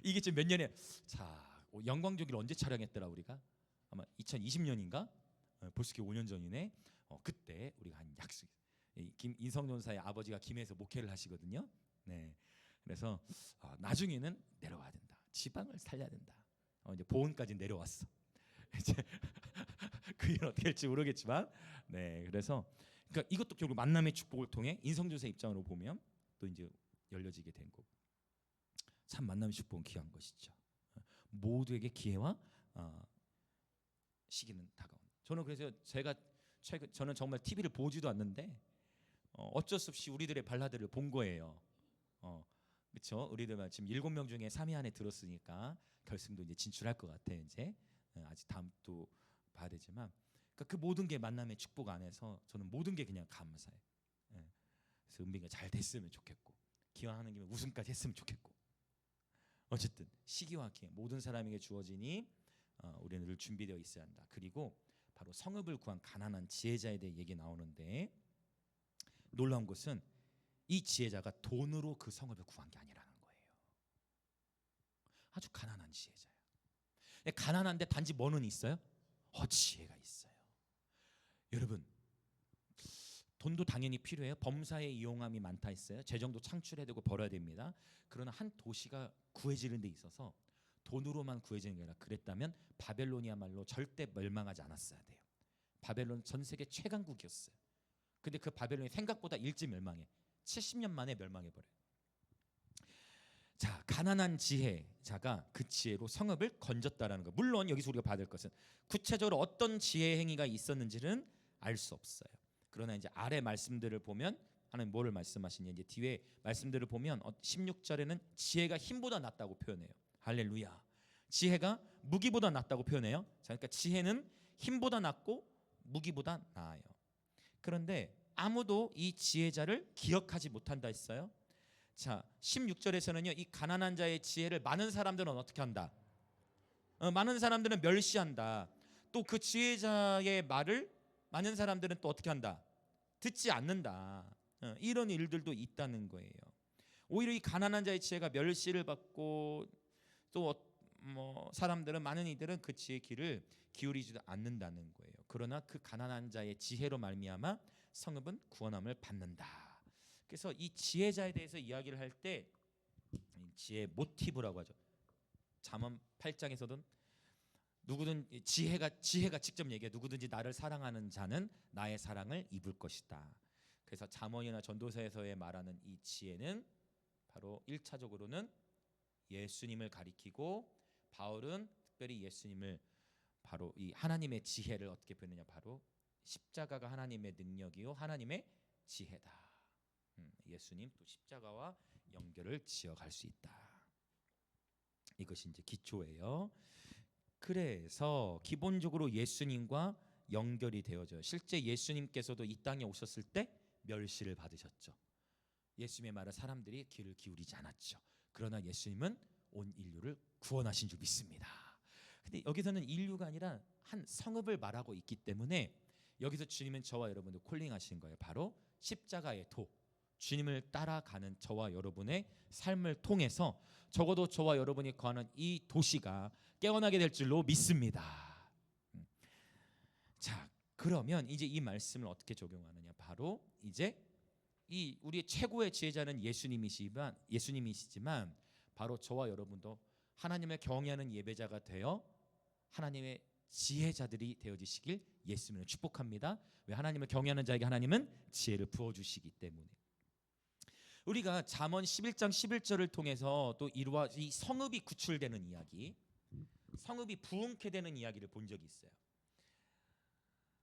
이게 지금 몇 년에, 자, 영광조기를 언제 촬영했더라 우리가? 아마 2020년인가? 벌써 5년 전이네. 그때 우리가 한 약속. 인성 전사의 아버지가 김해에서 목회를 하시거든요. 네. 그래서 나중에는 내려와야 된다. 지방을 살려야 된다. 이제 보은까지 내려왔어. 이제 그 일 어떻게 될지 모르겠지만, 네. 그래서 그러니까 이것도 결국 만남의 축복을 통해 인성 전사의 입장으로 보면 또 이제 열려지게 된 거고. 참 만남의 축복은 귀한 것이죠. 모두에게 기회와 시기는 다가온. 저는 그래서 저는 정말 TV를 보지도 않는데 어쩔 수 없이 우리들의 발라드를 본 거예요. 그렇죠? 우리들 지금 7명 중에 3위 안에 들었으니까 결승도 이제 진출할 것 같아요. 이제 아직 다음 또 봐야 되지만, 그러니까 그 모든 게 만남의 축복 안에서 저는 모든 게 그냥 감사해요. 예. 그래서 은비가 잘 됐으면 좋겠고, 기왕하는 김에 우승까지 했으면 좋겠고, 어쨌든 시기와 기회 모든 사람에게 주어지니 우리는 늘 준비되어 있어야 한다. 그리고 바로 성읍을 구한 가난한 지혜자에 대해 얘기 나오는데, 놀라운 것은 이 지혜자가 돈으로 그 성읍을 구한 게 아니라는 거예요. 아주 가난한 지혜자야. 가난한데 단지 뭐는 있어요? 지혜가 있어요. 여러분, 돈도 당연히 필요해요. 범사에 이용함이 많다 했어요. 재정도 창출해야 되고 벌어야 됩니다. 그러나 한 도시가 구해지는 데 있어서 돈으로만 구해지는 게 아니라, 그랬다면 바벨론이야말로 절대 멸망하지 않았어야 돼요. 바벨론 전 세계 최강국이었어요. 근데 그 바벨론이 생각보다 일찍 멸망해. 70년 만에 멸망해버려요. 자, 가난한 지혜자가 그 지혜로 성읍을 건졌다라는 거. 물론 여기서 우리가 받을 것은 구체적으로 어떤 지혜 행위가 있었는지는 알 수 없어요. 그러나 이제 아래 말씀들을 보면 하나님 뭐를 말씀하시냐, 이제 뒤에 말씀들을 보면 16절에는 지혜가 힘보다 낫다고 표현해요. 할렐루야. 지혜가 무기보다 낫다고 표현해요. 자, 그러니까 지혜는 힘보다 낫고 무기보다 나아요. 그런데 아무도 이 지혜자를 기억하지 못한다 했어요. 자, 16절에서는요, 이 가난한 자의 지혜를 많은 사람들은 어떻게 한다? 많은 사람들은 멸시한다. 또 그 지혜자의 말을 많은 사람들은 또 어떻게 한다? 듣지 않는다. 이런 일들도 있다는 거예요. 오히려 이 가난한 자의 지혜가 멸시를 받고, 또 사람들은, 많은 이들은 그 지혜의 귀를 기울이지도 않는다는 거예요. 그러나 그 가난한 자의 지혜로 말미암아 성읍은 구원함을 받는다. 그래서 이 지혜자에 대해서 이야기를 할 때 지혜 모티브라고 하죠. 잠언 8장에서는 누구든 지혜가 직접 얘기해. 누구든지 나를 사랑하는 자는 나의 사랑을 입을 것이다. 그래서 잠언이나 전도서에서의 말하는 이 지혜는 바로 1차적으로는 예수님을 가리키고, 바울은 특별히 예수님을 바로 이 하나님의 지혜를 어떻게 표현하냐, 바로 십자가가 하나님의 능력이요 하나님의 지혜다. 예수님 또 십자가와 연결을 지어갈 수 있다. 이것이 이제 기초예요. 그래서 기본적으로 예수님과 연결이 되어져요. 실제 예수님께서도 이 땅에 오셨을 때 멸시를 받으셨죠. 예수님의 말에 사람들이 귀를 기울이지 않았죠. 그러나 예수님은 온 인류를 구원하신 줄 믿습니다. 근데 여기서는 인류가 아니라 한 성읍을 말하고 있기 때문에 여기서 주님은 저와 여러분을 콜링하신 거예요. 바로 십자가의 도, 주님을 따라가는 저와 여러분의 삶을 통해서 적어도 저와 여러분이 거하는 이 도시가 깨어나게 될 줄로 믿습니다. 자, 그러면 이제 이 말씀을 어떻게 적용하느냐, 바로 이제 이 우리의 최고의 지혜자는 예수님이시지만 바로 저와 여러분도 하나님을 경외하는 예배자가 되어 하나님의 지혜자들이 되어지시길 예수님을 축복합니다. 왜? 하나님을 경외하는 자에게 하나님은 지혜를 부어주시기 때문에. 우리가 잠언 11장 11절을 통해서 또 이 성읍이 구출되는 이야기, 성읍이 부흥케 되는 이야기를 본 적이 있어요.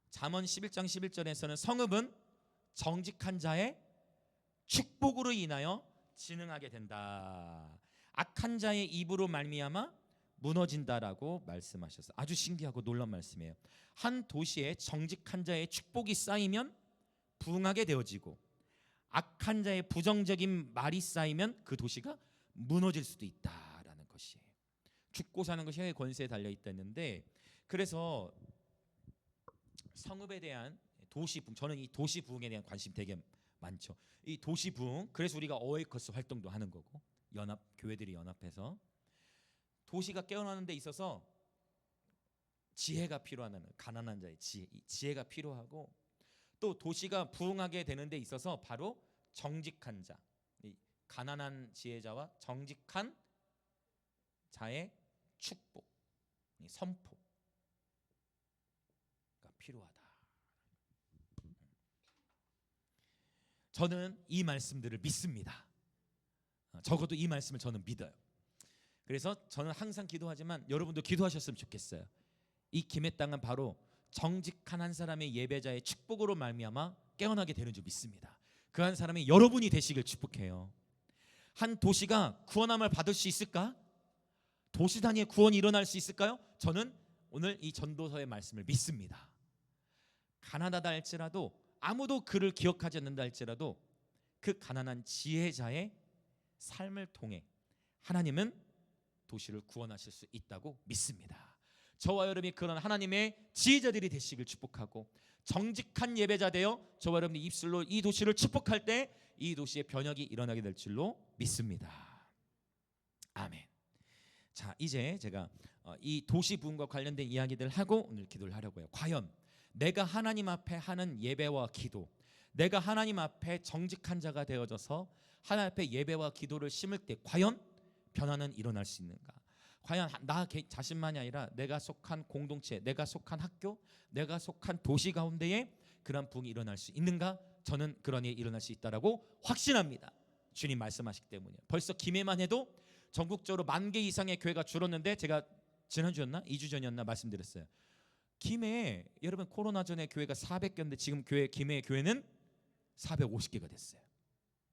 잠언 11장 11절에서는 성읍은 정직한 자의 축복으로 인하여 진흥하게 된다. 악한 자의 입으로 말미암아 무너진다라고 말씀하셨어요. 아주 신기하고 놀라운 말씀이에요. 한 도시에 정직한 자의 축복이 쌓이면 부흥하게 되어지고, 악한 자의 부정적인 말이 쌓이면 그 도시가 무너질 수도 있다라는 것이에요. 죽고 사는 것이 혀의 권세에 달려 있다는데, 그래서 성읍에 대한 도시부흥, 저는 이 도시부흥에 대한 관심 되게 많죠. 이 도시부흥, 그래서 우리가 어웨이커스 활동도 하는 거고, 교회들이 연합해서 도시가 깨어나는 데 있어서 지혜가 필요하는, 가난한 자의 지혜가 필요하고, 또 도시가 부흥하게 되는 데 있어서 바로 정직한 자, 가난한 지혜자와 정직한 자의 축복, 선포가 필요하다. 저는 이 말씀들을 믿습니다. 적어도 이 말씀을 저는 믿어요. 그래서 저는 항상 기도하지만 여러분도 기도하셨으면 좋겠어요. 이 김해 땅은 바로 정직한 한 사람의 예배자의 축복으로 말미암아 깨어나게 되는 줄 믿습니다. 그 한 사람이 여러분이 되시길 축복해요. 한 도시가 구원함을 받을 수 있을까? 도시 단위의 구원이 일어날 수 있을까요? 저는 오늘 이 전도서의 말씀을 믿습니다. 가난하다 할지라도, 아무도 그를 기억하지 않는다 할지라도, 그 가난한 지혜자의 삶을 통해 하나님은 도시를 구원하실 수 있다고 믿습니다. 저와 여러분이 그런 하나님의 지혜자들이 되시길 축복하고, 정직한 예배자 되어 저와 여러분이 입술로 이 도시를 축복할 때 이 도시의 변혁이 일어나게 될 줄로 믿습니다. 아멘. 자, 이제 제가 이 도시 부흥과 관련된 이야기들 하고 오늘 기도를 하려고 해요. 과연 내가 하나님 앞에 하는 예배와 기도, 내가 하나님 앞에 정직한 자가 되어져서 하나님 앞에 예배와 기도를 심을 때 과연 변화는 일어날 수 있는가? 과연 나 자신만이 아니라 내가 속한 공동체, 내가 속한 학교, 내가 속한 도시 가운데에 그런 부흥이 일어날 수 있는가? 저는 그런 일이 일어날 수 있다라고 확신합니다. 주님 말씀하시기 때문에. 벌써 김해만 해도 전국적으로 10,000개 이상의 교회가 줄었는데, 제가 지난주였나 2주 전이었나 말씀드렸어요. 김해, 여러분 코로나 전에 교회가 400개인데 지금 김해 교회는 450개가 됐어요.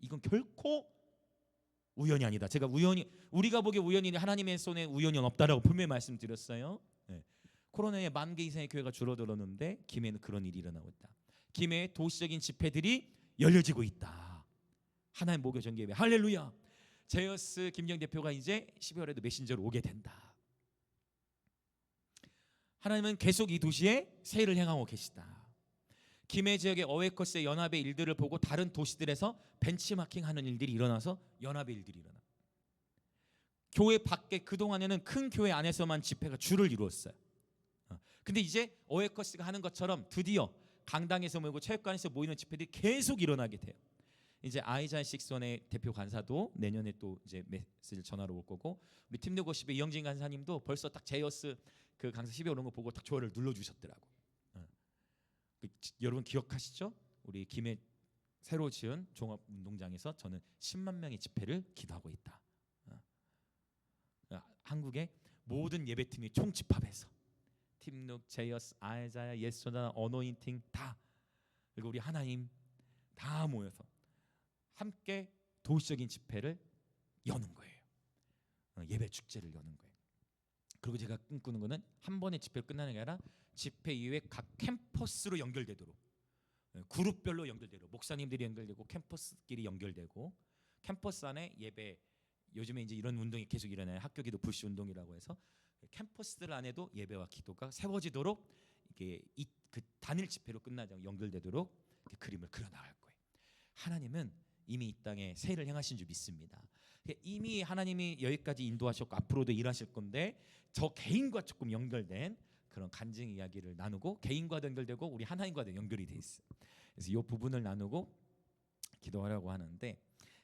이건 결코 우연이 아니다. 제가 우리가 보기에 우연이니 하나님의 손에 우연은 없다라고 분명히 말씀드렸어요. 네. 코로나에 10,000개 이상의 교회가 줄어들었는데 김해는 그런 일이 일어나고 있다. 김해의 도시적인 집회들이 열려지고 있다. 하나님 목요 전개 예배, 할렐루야. 제어스 김경 대표가 이제 12월에도 메신저로 오게 된다. 하나님은 계속 이 도시에 세일을 행하고 계시다. 김해 지역의 어웨이커스의 연합의 일들을 보고 다른 도시들에서 벤치마킹하는 일들이 일어나서 연합의 일들이 일어나. 교회 밖에, 그동안에는 큰 교회 안에서만 집회가 주를 이루었어요. 근데 이제 어웨이커스가 하는 것처럼 드디어 강당에서 모이고 체육관에서 모이는 집회들이 계속 일어나게 돼요. 이제 아이자이 식스원의 대표 간사도 내년에 또 이제 메시지를 전하러 올 거고, 우리 팀리더십의 이영진 간사님도 벌써 딱 제이어스 그 강사 10회 오는 거 보고 딱 좋아요를 눌러주셨더라고. 여러분 기억하시죠? 우리 김해 새로 지은 종합운동장에서 저는 10만 명의 집회를 기도하고 있다. 한국의 모든 예배팀이 총집합해서 팀룩, 제이어스, 아이자야, 예수나 어노인팅 다, 그리고 우리 하나님 다 모여서 함께 도시적인 집회를 여는 거예요. 예배 축제를 여는 거예요. 그리고 제가 꿈꾸는 거는 한 번의 집회로 끝나는 게 아니라 집회 이후에 각 캠퍼스로 연결되도록, 그룹별로 연결되도록, 목사님들이 연결되고 캠퍼스끼리 연결되고, 캠퍼스 안에 예배, 요즘에 이제 이런 운동이 계속 일어나요. 학교 기도 불시 운동이라고 해서 캠퍼스들 안에도 예배와 기도가 세워지도록, 이게 그 단일 집회로 끝나지 않고 연결되도록 그림을 그려나갈 거예요. 하나님은 이미 이 땅에 세일을 행하신 줄 믿습니다. 이미 하나님이 여기까지 인도하셨고 앞으로도 일하실 건데, 저 개인과 조금 연결된 그런 간증 이야기를 나누고, 개인과도 연결되고 우리 하나님과도 연결이 돼 있어요. 그래서 이 부분을 나누고 기도하려고 하는데,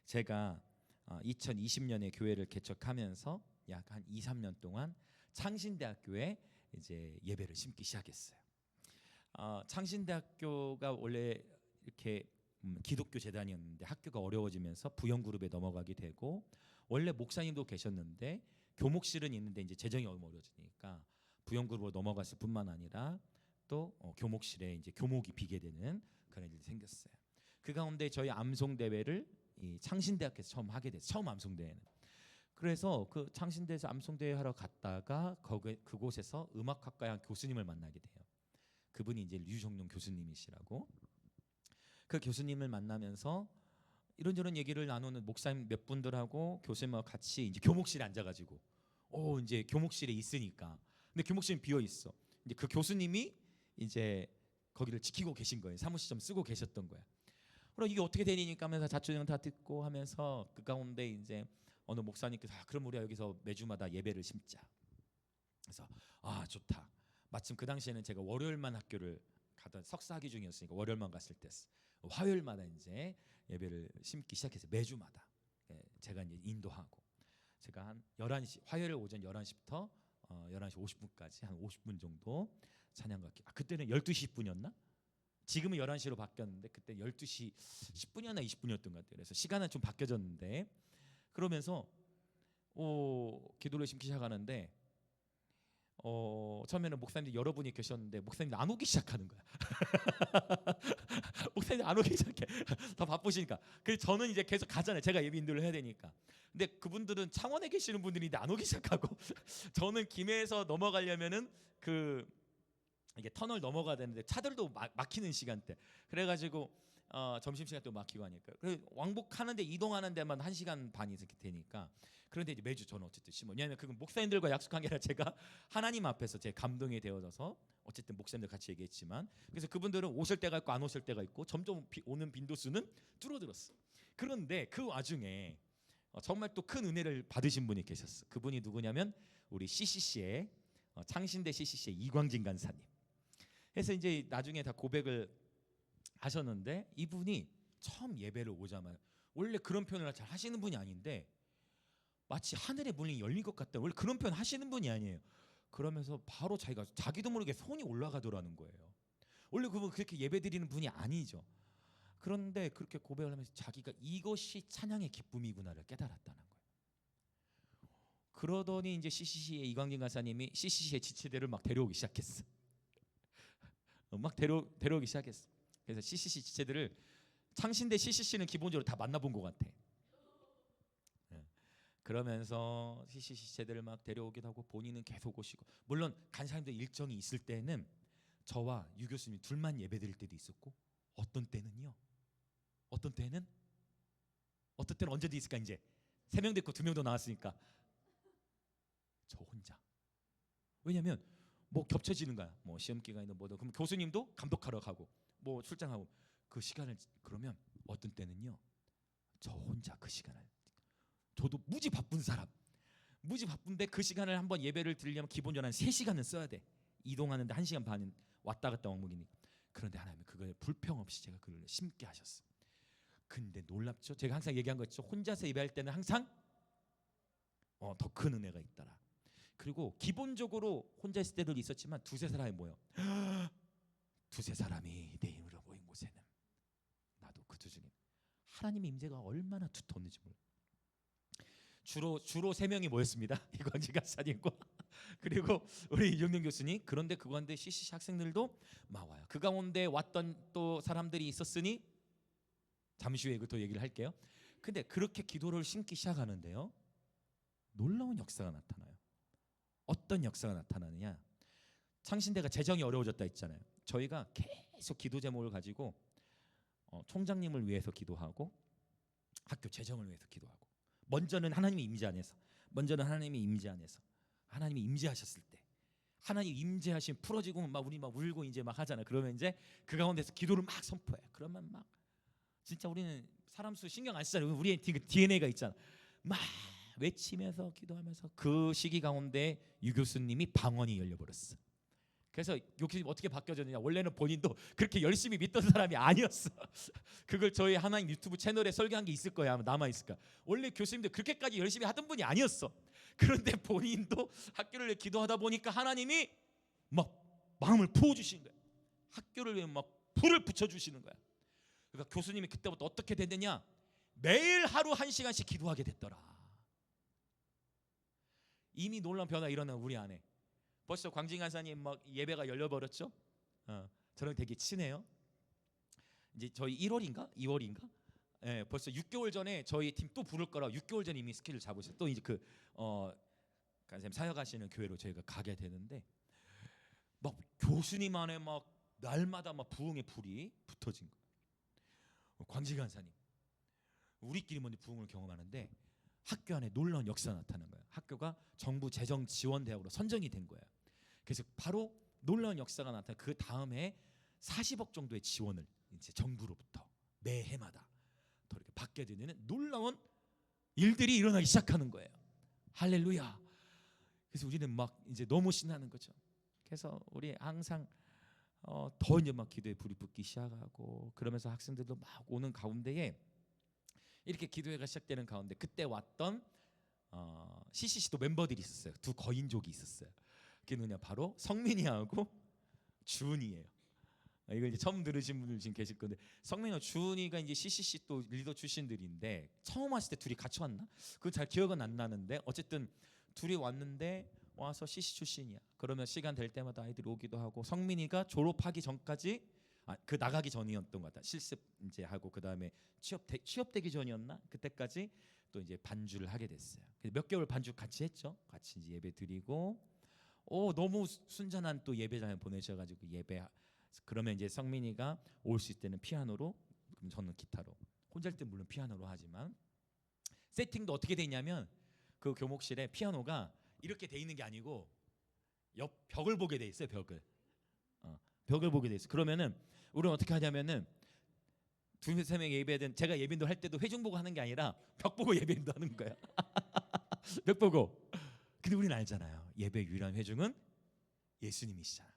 제가 2020년에 교회를 개척하면서 약 한 2-3년 동안 창신대학교에 이제 예배를 심기 시작했어요. 창신대학교가 원래 이렇게 기독교 재단이었는데 학교가 어려워지면서 부영그룹에 넘어가게 되고, 원래 목사님도 계셨는데 교목실은 있는데 이제 재정이 어려워지니까 부영그룹으로 넘어갔을 뿐만 아니라 또 교목실에 이제 교목이 비게 되는 그런 일이 생겼어요. 그 가운데 저희 암송 대회를 이 창신대학교에서 처음 하게 됐어요. 처음 암송 대회는. 그래서 그 창신대에서 암송 대회 하러 갔다가 그곳에서 음악학과의 한 교수님을 만나게 돼요. 그분이 이제 류종룡 교수님이시라고. 그 교수님을 만나면서 이런저런 얘기를 나누는 목사님 몇 분들하고 교수님하고 같이 이제 교목실에 앉아가지고, 이제 교목실에 있으니까, 근데 교목실은 비어 있어. 이제 그 교수님이 이제 거기를 지키고 계신 거예요. 사무실 좀 쓰고 계셨던 거야. 그럼 이게 어떻게 되니까 하면서 자초지종 다 듣고 하면서 그 가운데 이제 어느 목사님께서 그럼 우리가 여기서 매주마다 예배를 심자. 그래서 좋다. 마침 그 당시에는 제가 월요일만 학교를 가던 석사학위 중이었으니까 월요일만 갔을 때 화요일마다 이제 예배를 심기 시작해서 매주마다 제가 이제 인도하고, 제가 한 11시 화요일 오전 11시부터 11시 50분까지 한 50분 정도 찬양가. 그때는 12시 10분이었나? 지금은 11시로 바뀌었는데 그때 12시 10분이었나 20분이었던 것 같아요. 그래서 시간은 좀 바뀌어졌는데, 그러면서 기도를 심기 시작하는데 처음에는 목사님들 여러분이 계셨는데 목사님들 안 오기 시작하는 거야. 목사님들 안 오기 시작해. 더 바쁘시니까. 그래서 저는 이제 계속 가잖아요. 제가 예비 인도를 해야 되니까. 근데 그분들은 창원에 계시는 분들인데 안 오기 시작하고 저는 김해에서 넘어가려면은 이게 터널 넘어가야 되는데 차들도 막히는 시간대. 그래가지고 점심시간 또 막히고 하니까. 그래서 왕복하는데 이동하는 데만 1시간 반이 이렇게 되니까. 그런데 이제 매주 저는 어쨌든 심어. 왜냐하면 그건 목사님들과 약속한 게 아니라 제가 하나님 앞에서 제 감동이 되어져서 어쨌든 목사님들 같이 얘기했지만, 그래서 그분들은 오실 때가 있고 안 오실 때가 있고 점점 오는 빈도수는 줄어들었어. 그런데 그 와중에 정말 또 큰 은혜를 받으신 분이 계셨어. 그분이 누구냐면 우리 CCC의 창신대 CCC의 이광진 간사님. 그래서 이제 나중에 다 고백을 하셨는데, 이분이 처음 예배를 오자마자, 원래 그런 표현을 잘 하시는 분이 아닌데 마치 하늘의 문이 열린 것 같다. 원래 그런 표현 하시는 분이 아니에요. 그러면서 바로 자기도 모르게 손이 올라가더라는 거예요. 원래 그분 그렇게 예배 드리는 분이 아니죠. 그런데 그렇게 고백을 하면서 자기가 이것이 찬양의 기쁨이구나를 깨달았다는 거예요. 그러더니 이제 CCC의 이광진 간사님이 CCC의 지체들을 막 데려오기 시작했어. 막 데려오기 시작했어. 그래서 CCC 지체들을, 창신대 CCC는 기본적으로 다 만나본 것 같아. 그러면서 CCC 지체들을 막 데려오기도 하고 본인은 계속 오시고, 물론 간사님들 일정이 있을 때는 저와 유 교수님 둘만 예배 드릴 때도 있었고, 어떤 때는 언제도 있을까? 이제 3명 됐고 2명 더 나왔으니까 저 혼자. 왜냐면 뭐 겹쳐지는 거야. 뭐 시험 기간이든 뭐든. 그럼 교수님도 감독하러 가고 뭐 출장하고, 그 시간을, 그러면 어떤 때는요 저 혼자 그 시간을, 저도 무지 바쁜 사람, 무지 바쁜데 그 시간을 한번 예배를 드리려면 기본적으로 한 3시간은 써야 돼. 이동하는데 1시간 반은 왔다 갔다 왕복이니까. 그런데 하나님은 그걸 불평 없이 제가 그걸 심게 하셨어. 근데 놀랍죠? 제가 항상 얘기한 거 있죠. 혼자서 예배할 때는 항상 더 큰 은혜가 있더라. 그리고 기본적으로 혼자 있을 때도 있었지만 2-3 사람이 모여 2-3 사람이 내 이름으로 모인 곳에는 나도 그 중에 하나님의 임재가 얼마나 두터운지 몰라. 주로 3명이 모였습니다. 이광진 간사님과 그리고 우리 이정명 교수님. 그런데 그 가운데 CCC 학생들도 막 와요. 그 가운데 왔던 또 사람들이 있었으니 잠시 후에 또 얘기를 할게요. 근데 그렇게 기도를 심기 시작하는데요, 놀라운 역사가 나타나요. 어떤 역사가 나타나느냐? 창신대가 재정이 어려워졌다 했잖아요. 저희가 계속 기도 제목을 가지고 총장님을 위해서 기도하고 학교 재정을 위해서 기도하고, 먼저는 하나님이 임재 안에서, 하나님이 임재하셨을 때, 하나님 임재하신 풀어지고 막 우리 막 울고 이제 막 하잖아요. 그러면 이제 그 가운데서 기도를 막 선포해. 그러면 막 진짜 우리는 사람 수 신경 안 쓰잖아요. 우리의 DNA가 있잖아. 막 외치면서 기도하면서 그 시기 가운데 유 교수님이 방언이 열려버렸어. 그래서 교수님 어떻게 바뀌어졌느냐? 원래는 본인도 그렇게 열심히 믿던 사람이 아니었어. 그걸 저희 하나님 유튜브 채널에 설교한 게 있을 거야. 아마 남아 있을까? 원래 교수님도 그렇게까지 열심히 하던 분이 아니었어. 그런데 본인도 학교를 위해 기도하다 보니까 하나님이 막 마음을 부어주시는 거야. 학교를 위해 막 불을 붙여주시는 거야. 그러니까 교수님이 그때부터 어떻게 됐느냐? 매일 하루 1시간씩 기도하게 됐더라. 이미 놀라운 변화가 일어난 우리 안에. 벌써 광진 간사님 막 예배가 열려버렸죠. 저랑 되게 친해요. 이제 저희 1월인가 2월인가, 벌써 6개월 전에 저희 팀 또 부를 거라 6개월 전에 이미 스케줄 잡으셨어요. 또 이제 간사님 사역하시는 교회로 저희가 가게 되는데, 막 교수님 안에 막 날마다 막 부흥의 불이 붙어진 거예요. 광진 간사님, 우리끼리 먼저 부흥을 경험하는데 학교 안에 놀라운 역사가 나타난 거예요. 학교가 정부 재정 지원 대학으로 선정이 된 거예요. 그래서 바로 놀라운 역사가 나타나, 그 다음에 40억 정도의 지원을 이제 정부로부터 매해마다 더 이렇게 받게 되는 놀라운 일들이 일어나기 시작하는 거예요. 할렐루야. 그래서 우리는 막 이제 너무 신나는 거죠. 그래서 우리 항상 더 이제 막 기도에 불이 붙기 시작하고, 그러면서 학생들도 막 오는 가운데에 이렇게 기도회가 시작되는 가운데 그때 왔던 CCC도 멤버들이 있었어요. 2 거인족이 있었어요. 그게 누구냐? 바로 성민이하고 주은이에요. 이걸 이제 처음 들으신 분들 지금 계실 건데, 성민이와 주은이가 이제 CCC 또 리더 출신들인데 처음 왔을 때 둘이 같이 왔나? 그건 잘 기억은 안 나는데 어쨌든 둘이 왔는데 와서 CC 출신이야. 그러면 시간 될 때마다 아이들이 오기도 하고, 성민이가 졸업하기 전까지, 그 나가기 전이었던 것 같다. 실습 이제 하고 그 다음에 취업되기 전이었나? 그때까지 또 이제 반주를 하게 됐어요. 몇 개월 반주 같이 했죠. 같이 이제 예배 드리고, 너무 순전한 또 예배장에 보내셔가지고 예배. 그러면 이제 성민이가 올 수 있을 때는 피아노로, 그럼 저는 기타로. 혼자 할 때 물론 피아노로 하지만 세팅도 어떻게 돼 있냐면 그 교목실에 피아노가 이렇게 돼 있는 게 아니고 옆 벽을 보게 돼 있어요. 벽을 보게 돼 있어. 그러면은 우리는 어떻게 하냐면은 두세 명 예배든 제가 예배인도 할 때도 회중 보고 하는 게 아니라 벽 보고 예배인도 하는 거야. 벽 보고. 근데 우리는 알잖아요. 예배 유일한 회중은 예수님이시잖아.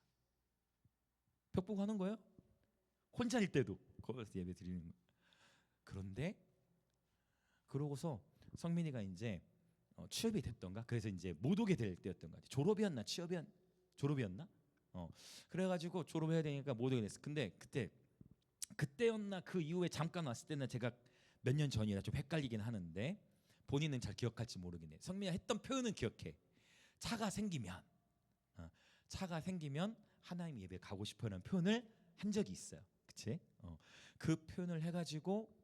벽 보고 하는 거예요. 혼자일 때도 거기서 예배 드리는 거. 그런데 그러고서 성민이가 이제 취업이 됐던가, 그래서 이제 못 오게 될 때였던 것 같아. 졸업이었나 졸업이었나? 그래가지고 졸업해야 되니까 못 오게 됐어. 근데 그때였나 그 이후에 잠깐 왔을 때는 제가 몇 년 전이라 좀 헷갈리긴 하는데 본인은 잘 기억할지 모르겠네. 성민이가 했던 표현은 기억해. 차가 생기면 하나님 예배 가고 싶어라는 표현을 한 적이 있어요. 그치? 그 표현을 해가지고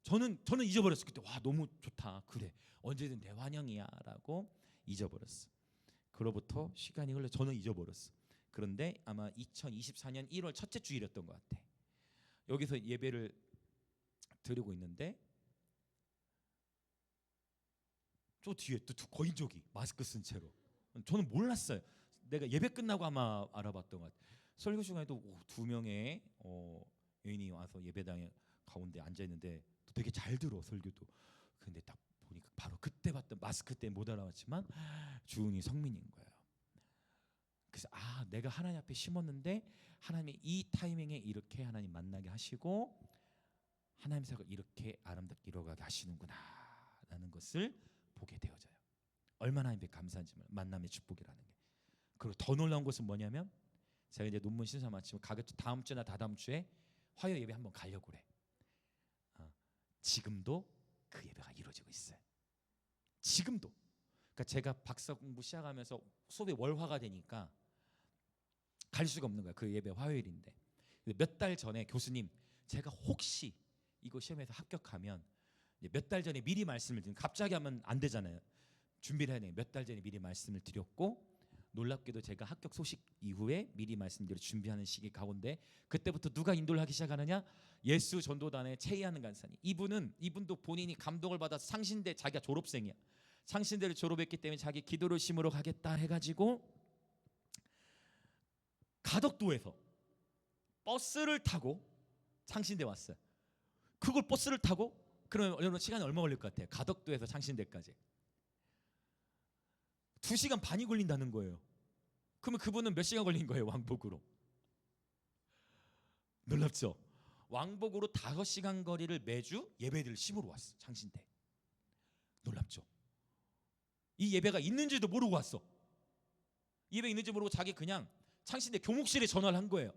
저는 잊어버렸어. 그때 와 너무 좋다. 그래 언제든 대환영이야라고 잊어버렸어. 그로부터 시간이 흘러 저는 잊어버렸어. 그런데 아마 2024년 1월 첫째 주일이었던 것 같아. 여기서 예배를 드리고 있는데 저 뒤에 또 두 거인족이 마스크 쓴 채로. 저는 몰랐어요. 내가 예배 끝나고 아마 알아봤던 것 같아. 설교 시간에도 두 명의 여인이 와서 예배당에 가운데 앉아 있는데 되게 잘 들어 설교도. 근데 딱 보니까 바로 그때 봤던 마스크 때 못 알아봤지만 주은이 성민인 거예요. 그래서 내가 하나님 앞에 심었는데 하나님이 이 타이밍에 이렇게 하나님 만나게 하시고 하나님 사역을 이렇게 아름답게 이뤄가게 하시는구나라는 것을 보게 되어져요. 얼마나 하나님께 감사한지 만남의 축복이라는 게. 그리고 더 놀라운 것은 뭐냐면 제가 이제 논문 신사 마치면 가겠죠. 다음 주나 다다음 주에 화요 예배 한번 가려고 그래. 지금도 그 예배가 이루어지고 있어요. 지금도. 그러니까 제가 박사 공부 시작하면서 수업이 월화가 되니까 갈 수가 없는 거야. 그 예배 화요일인데 몇 달 전에 교수님 제가 혹시 이거 시험에서 합격하면 몇 달 전에 미리 말씀을 드린, 갑자기 하면 안 되잖아요. 준비를 해야 돼요. 몇 달 전에 미리 말씀을 드렸고 놀랍게도 제가 합격 소식 이후에 미리 말씀드려 준비하는 시기 가운데 그때부터 누가 인도를 하기 시작하느냐? 예수 전도단의 최희하는 간사님. 이분도 본인이 감동을 받아서 상신대, 자기가 졸업생이야. 상신대를 졸업했기 때문에 자기 기도를 심으러 가겠다 해가지고 가덕도에서 버스를 타고 창신대 왔어요. 그걸 버스를 타고 그러면 여러분 시간이 얼마 걸릴 것 같아요? 가덕도에서 창신대까지 2시간 반이 걸린다는 거예요. 그러면 그분은 몇 시간 걸린 거예요? 왕복으로. 놀랍죠? 왕복으로 5시간 거리를 매주 예배를 심으러 왔어. 창신대. 놀랍죠? 이 예배가 있는지도 모르고 왔어. 예배 있는지 모르고 자기 그냥 창신대 교목실에 전화를 한 거예요.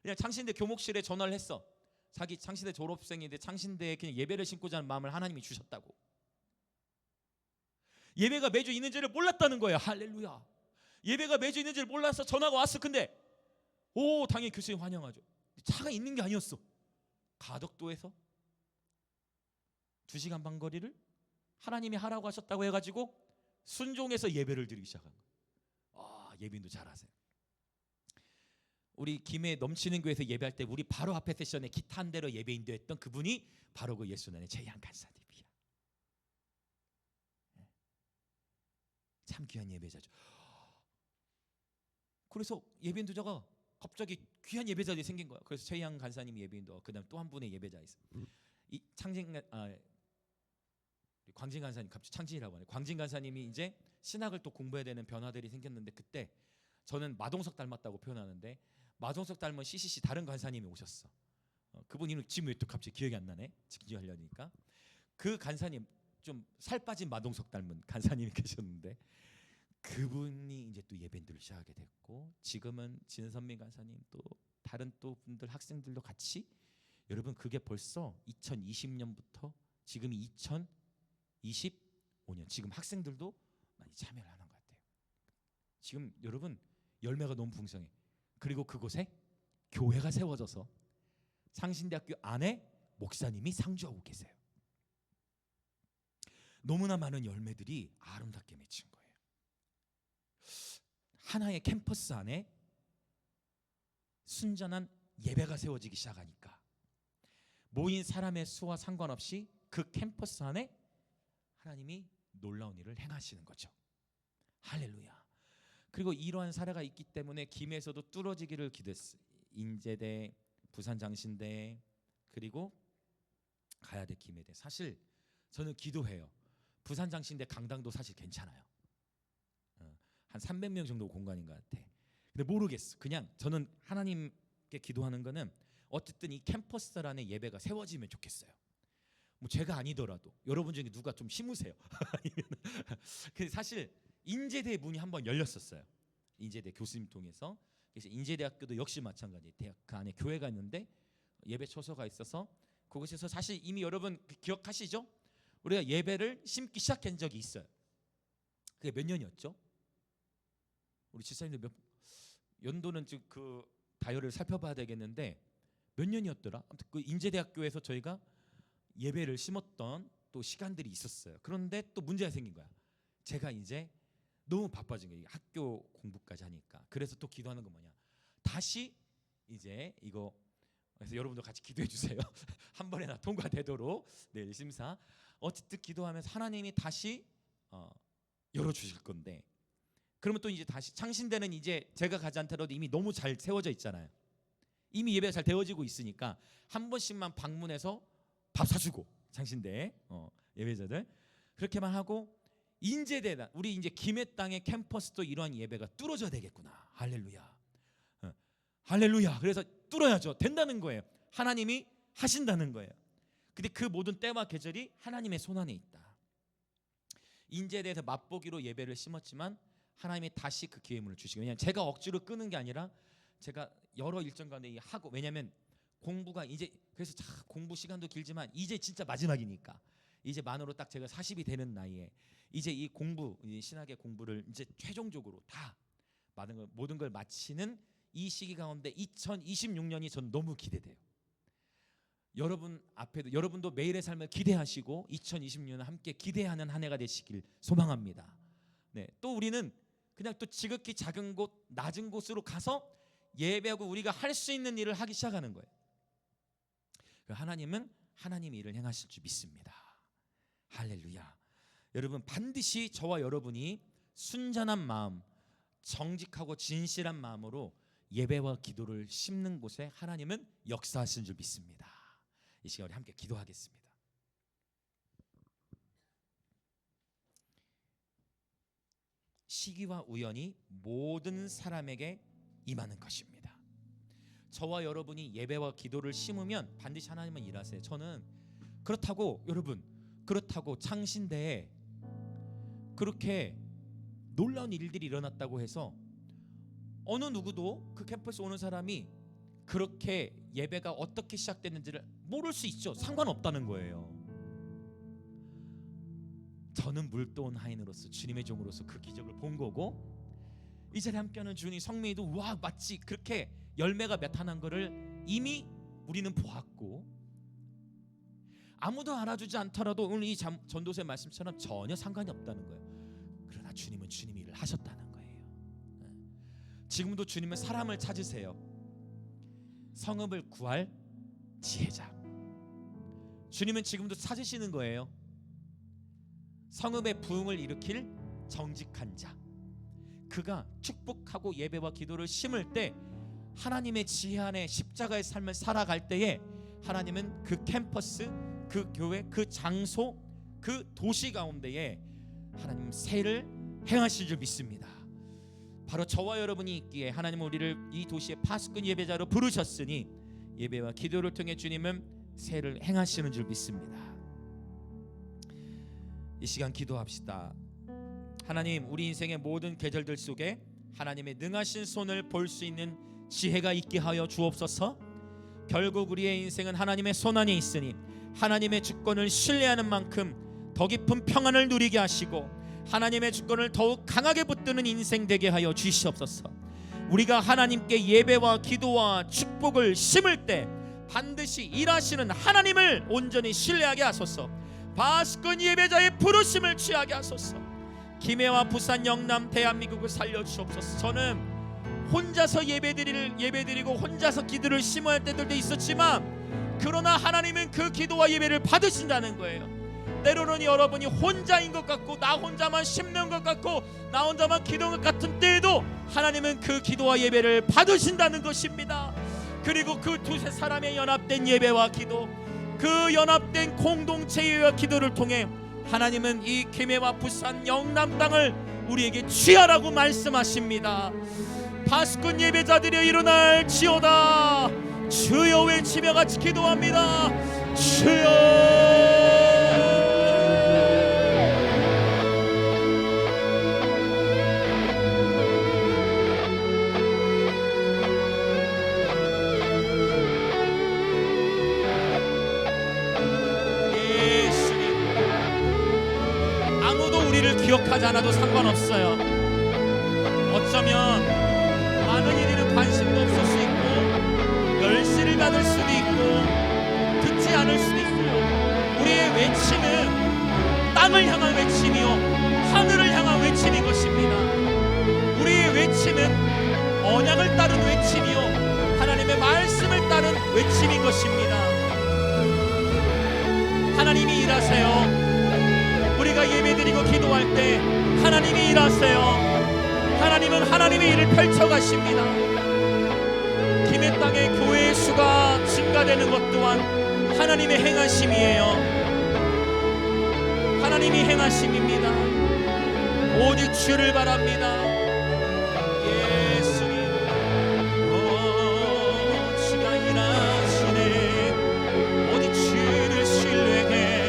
그냥 창신대 교목실에 전화를 했어. 자기 창신대 졸업생인데 창신대에 그냥 예배를 심고자 하는 마음을 하나님이 주셨다고. 예배가 매주 있는지를 몰랐다는 거예요. 할렐루야. 예배가 매주 있는지를 몰라서 전화가 왔어. 근데 당연히 교수님 환영하죠. 차가 있는 게 아니었어. 가덕도에서 2시간 반 거리를 하나님이 하라고 하셨다고 해가지고 순종해서 예배를 드리기 시작한 거예요. 예배인도 잘하세요. 우리 김해 넘치는 교회에서 예배할 때 우리 바로 앞에 세션에 기타 한 대로 예배인도 했던 그분이 바로 그 예수난의 최희한 간사님이야. 참 귀한 예배자죠. 그래서 예배인도자가 갑자기 귀한 예배자들이 생긴 거야. 그래서 최희한 간사님 예배인도, 그다음 또 한 분의 예배자 있어. 이 광진 간사님, 갑자기 창진이라고 하네. 광진 간사님이 이제 신학을 또 공부해야 되는 변화들이 생겼는데 그때 저는 마동석 닮았다고 표현하는데 마동석 닮은 CCC 다른 간사님이 오셨어. 그분 이름 지금 왜 또 갑자기 기억이 안 나네. 지키려니까 그 간사님 좀 살 빠진 마동석 닮은 간사님이 계셨는데 그분이 이제 또 예배인들을 시작하게 됐고 지금은 진선민 간사님 또 다른 또 분들 학생들도 같이 여러분 그게 벌써 2020년부터 지금이 2025년 지금 학생들도 참여를 하는 것 같아요. 지금 여러분 열매가 너무 풍성해. 그리고 그곳에 교회가 세워져서 창신대학교 안에 목사님이 상주하고 계세요. 너무나 많은 열매들이 아름답게 맺힌 거예요. 하나의 캠퍼스 안에 순전한 예배가 세워지기 시작하니까 모인 사람의 수와 상관없이 그 캠퍼스 안에 하나님이 놀라운 일을 행하시는 거죠. 할렐루야. 그리고 이러한 사례가 있기 때문에 김해에서도 뚫어지기를 기도했어요. 인제대, 부산장신대, 그리고 가야대, 김해대. 사실 저는 기도해요. 부산장신대 강당도 사실 괜찮아요. 한 300명 정도 공간인 것 같아. 근데 모르겠어. 그냥 저는 하나님께 기도하는 거는 어쨌든 이 캠퍼스 안에 예배가 세워지면 좋겠어요. 뭐 제가 아니더라도 여러분 중에 누가 좀 심으세요. 근데 사실 인제대 문이 한번 열렸었어요. 인제대 교수님 통해서. 그래서 인제대학교도 역시 마찬가지. 대학 그 안에 교회가 있는데 예배 처소가 있어서 그곳에서 사실 이미 여러분 기억하시죠? 우리가 예배를 심기 시작한 적이 있어요. 그게 몇 년이었죠? 우리 집사님들 몇 연도는 지금 그 다이어리를 살펴봐야 되겠는데 몇 년이었더라? 아무튼 그 인제대학교에서 저희가 예배를 심었던 또 시간들이 있었어요. 그런데 또 문제가 생긴 거야. 제가 이제 너무 바빠진 거예요. 학교 공부까지 하니까. 그래서 또 기도하는 건 뭐냐? 다시 이제 이거 그래서 여러분도 같이 기도해 주세요. 한 번에 다 통과되도록 내일 심사. 어쨌든 기도하면서 하나님이 다시 열어 주실 건데. 그러면 또 이제 다시 창신대는 이제 제가 가지 않더라도 이미 너무 잘 세워져 있잖아요. 이미 예배가 잘 되어지고 있으니까 한 번씩만 방문해서 밥 사주고 창신대 예배자들 그렇게만 하고 인제대 우리 이제 김해 땅의 캠퍼스도 이러한 예배가 뚫어져야 되겠구나. 할렐루야. 할렐루야. 그래서 뚫어야죠. 된다는 거예요. 하나님이 하신다는 거예요. 근데 그 모든 때와 계절이 하나님의 손안에 있다. 인제대에서 맛보기로 예배를 심었지만 하나님이 다시 그 기회문을 주시고, 왜냐하면 제가 억지로 끄는 게 아니라 제가 여러 일정 가운데 하고, 왜냐하면 공부가 이제 그래서 공부 시간도 길지만 이제 진짜 마지막이니까 이제 만으로 딱 제가 40이 되는 나이에 이제 이 공부, 신학의 공부를 이제 최종적으로 다 모든 걸 마치는 이 시기 가운데 2026년이 전 너무 기대돼요. 여러분 앞에도 여러분도 매일의 삶을 기대하시고 2026년 함께 기대하는 한 해가 되시길 소망합니다. 네, 또 우리는 그냥 또 지극히 작은 곳, 낮은 곳으로 가서 예배하고 우리가 할 수 있는 일을 하기 시작하는 거예요. 하나님은 하나님의 일을 행하실 줄 믿습니다. 할렐루야. 여러분 반드시 저와 여러분이 순전한 마음, 정직하고 진실한 마음으로 예배와 기도를 심는 곳에 하나님은 역사하시는 줄 믿습니다. 이 시간 우리 함께 기도하겠습니다. 시기와 우연이 모든 사람에게 임하는 것입니다. 저와 여러분이 예배와 기도를 심으면 반드시 하나님은 일하세요. 저는 그렇다고 여러분, 그렇다고 창신대에 그렇게 놀라운 일들이 일어났다고 해서 어느 누구도 그 캠퍼스 오는 사람이 그렇게 예배가 어떻게 시작됐는지를 모를 수 있죠. 상관없다는 거예요. 저는 물도온 하인으로서 주님의 종으로서 그 기적을 본 거고, 이 자리에 함께하는 주님 성민이도 와 마치 그렇게 열매가 나타난 거를 이미 우리는 보았고, 아무도 알아주지 않더라도 오늘 이 전도서의 말씀처럼 전혀 상관이 없다는 거예요. 그러나 주님은 주님의 일을 하셨다는 거예요. 지금도 주님은 사람을 찾으세요. 성읍을 구할 지혜자. 주님은 지금도 찾으시는 거예요. 성읍의 부흥을 일으킬 정직한 자. 그가 축복하고 예배와 기도를 심을 때 하나님의 지혜 안에 십자가의 삶을 살아갈 때에 하나님은 그 캠퍼스, 그 교회, 그 장소, 그 도시 가운데에 하나님 새를 행하실 줄 믿습니다. 바로 저와 여러분이 있기에 하나님은 우리를 이 도시의 파수꾼 예배자로 부르셨으니 예배와 기도를 통해 주님은 새를 행하시는 줄 믿습니다. 이 시간 기도합시다. 하나님, 우리 인생의 모든 계절들 속에 하나님의 능하신 손을 볼 수 있는 지혜가 있게 하여 주옵소서. 결국 우리의 인생은 하나님의 손 안에 있으니 하나님의 주권을 신뢰하는 만큼 더 깊은 평안을 누리게 하시고 하나님의 주권을 더욱 강하게 붙드는 인생 되게 하여 주시옵소서. 우리가 하나님께 예배와 기도와 축복을 심을 때 반드시 일하시는 하나님을 온전히 신뢰하게 하소서. 바스권 예배자의 부르심을 취하게 하소서. 김해와 부산, 영남, 대한민국을 살려주옵소서. 저는 혼자서 예배드리고 혼자서 기도를 심어야 할 때들도 있었지만, 그러나 하나님은 그 기도와 예배를 받으신다는 거예요. 때로는 여러분이 혼자인 것 같고, 나 혼자만 심는 것 같고, 나 혼자만 기도한 것 같은 때에도 하나님은 그 기도와 예배를 받으신다는 것입니다. 그리고 그 두세 사람의 연합된 예배와 기도, 그 연합된 공동체 예배와 기도를 통해 하나님은 이 김해와 부산, 영남 땅을 우리에게 취하라고 말씀하십니다. 바스권 예배자들이여 일어날지어다. 주여 외치며 같이 기도합니다. 주여. 우리를 기억하지 않아도 상관없어요. 어쩌면 많은 이들은 관심도 없을 수 있고, 멸시를 받을 수도 있고, 듣지 않을 수도 있어요. 우리의 외침은 땅을 향한 외침이요 하늘을 향한 외침인 것입니다. 우리의 외침은 언약을 따른 외침이요 하나님의 말씀을 따른 외침인 것입니다. 하나님이 일하세요. 우리가 예배드리고 기도할 때 하나님이 일하세요. 하나님은 하나님의 일을 펼쳐가십니다. 김해 땅의 교회의 수가 증가되는 것 또한 하나님의 행하심이에요. 하나님이 행하심입니다. 오직 주를 바랍니다. 예수님, 주가 일하시네. 오직 주를 신뢰해.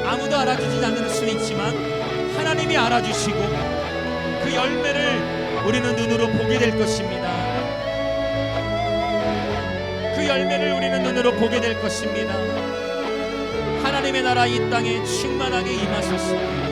아무도 알아주지 않는 수는 있지만 하나님이 알아주시고 그 열매를 우리는 눈으로 보게 될 것입니다. 그 열매를 우리는 눈으로 보게 될 것입니다. 하나님의 나라 이 땅에 충만하게 임하소서.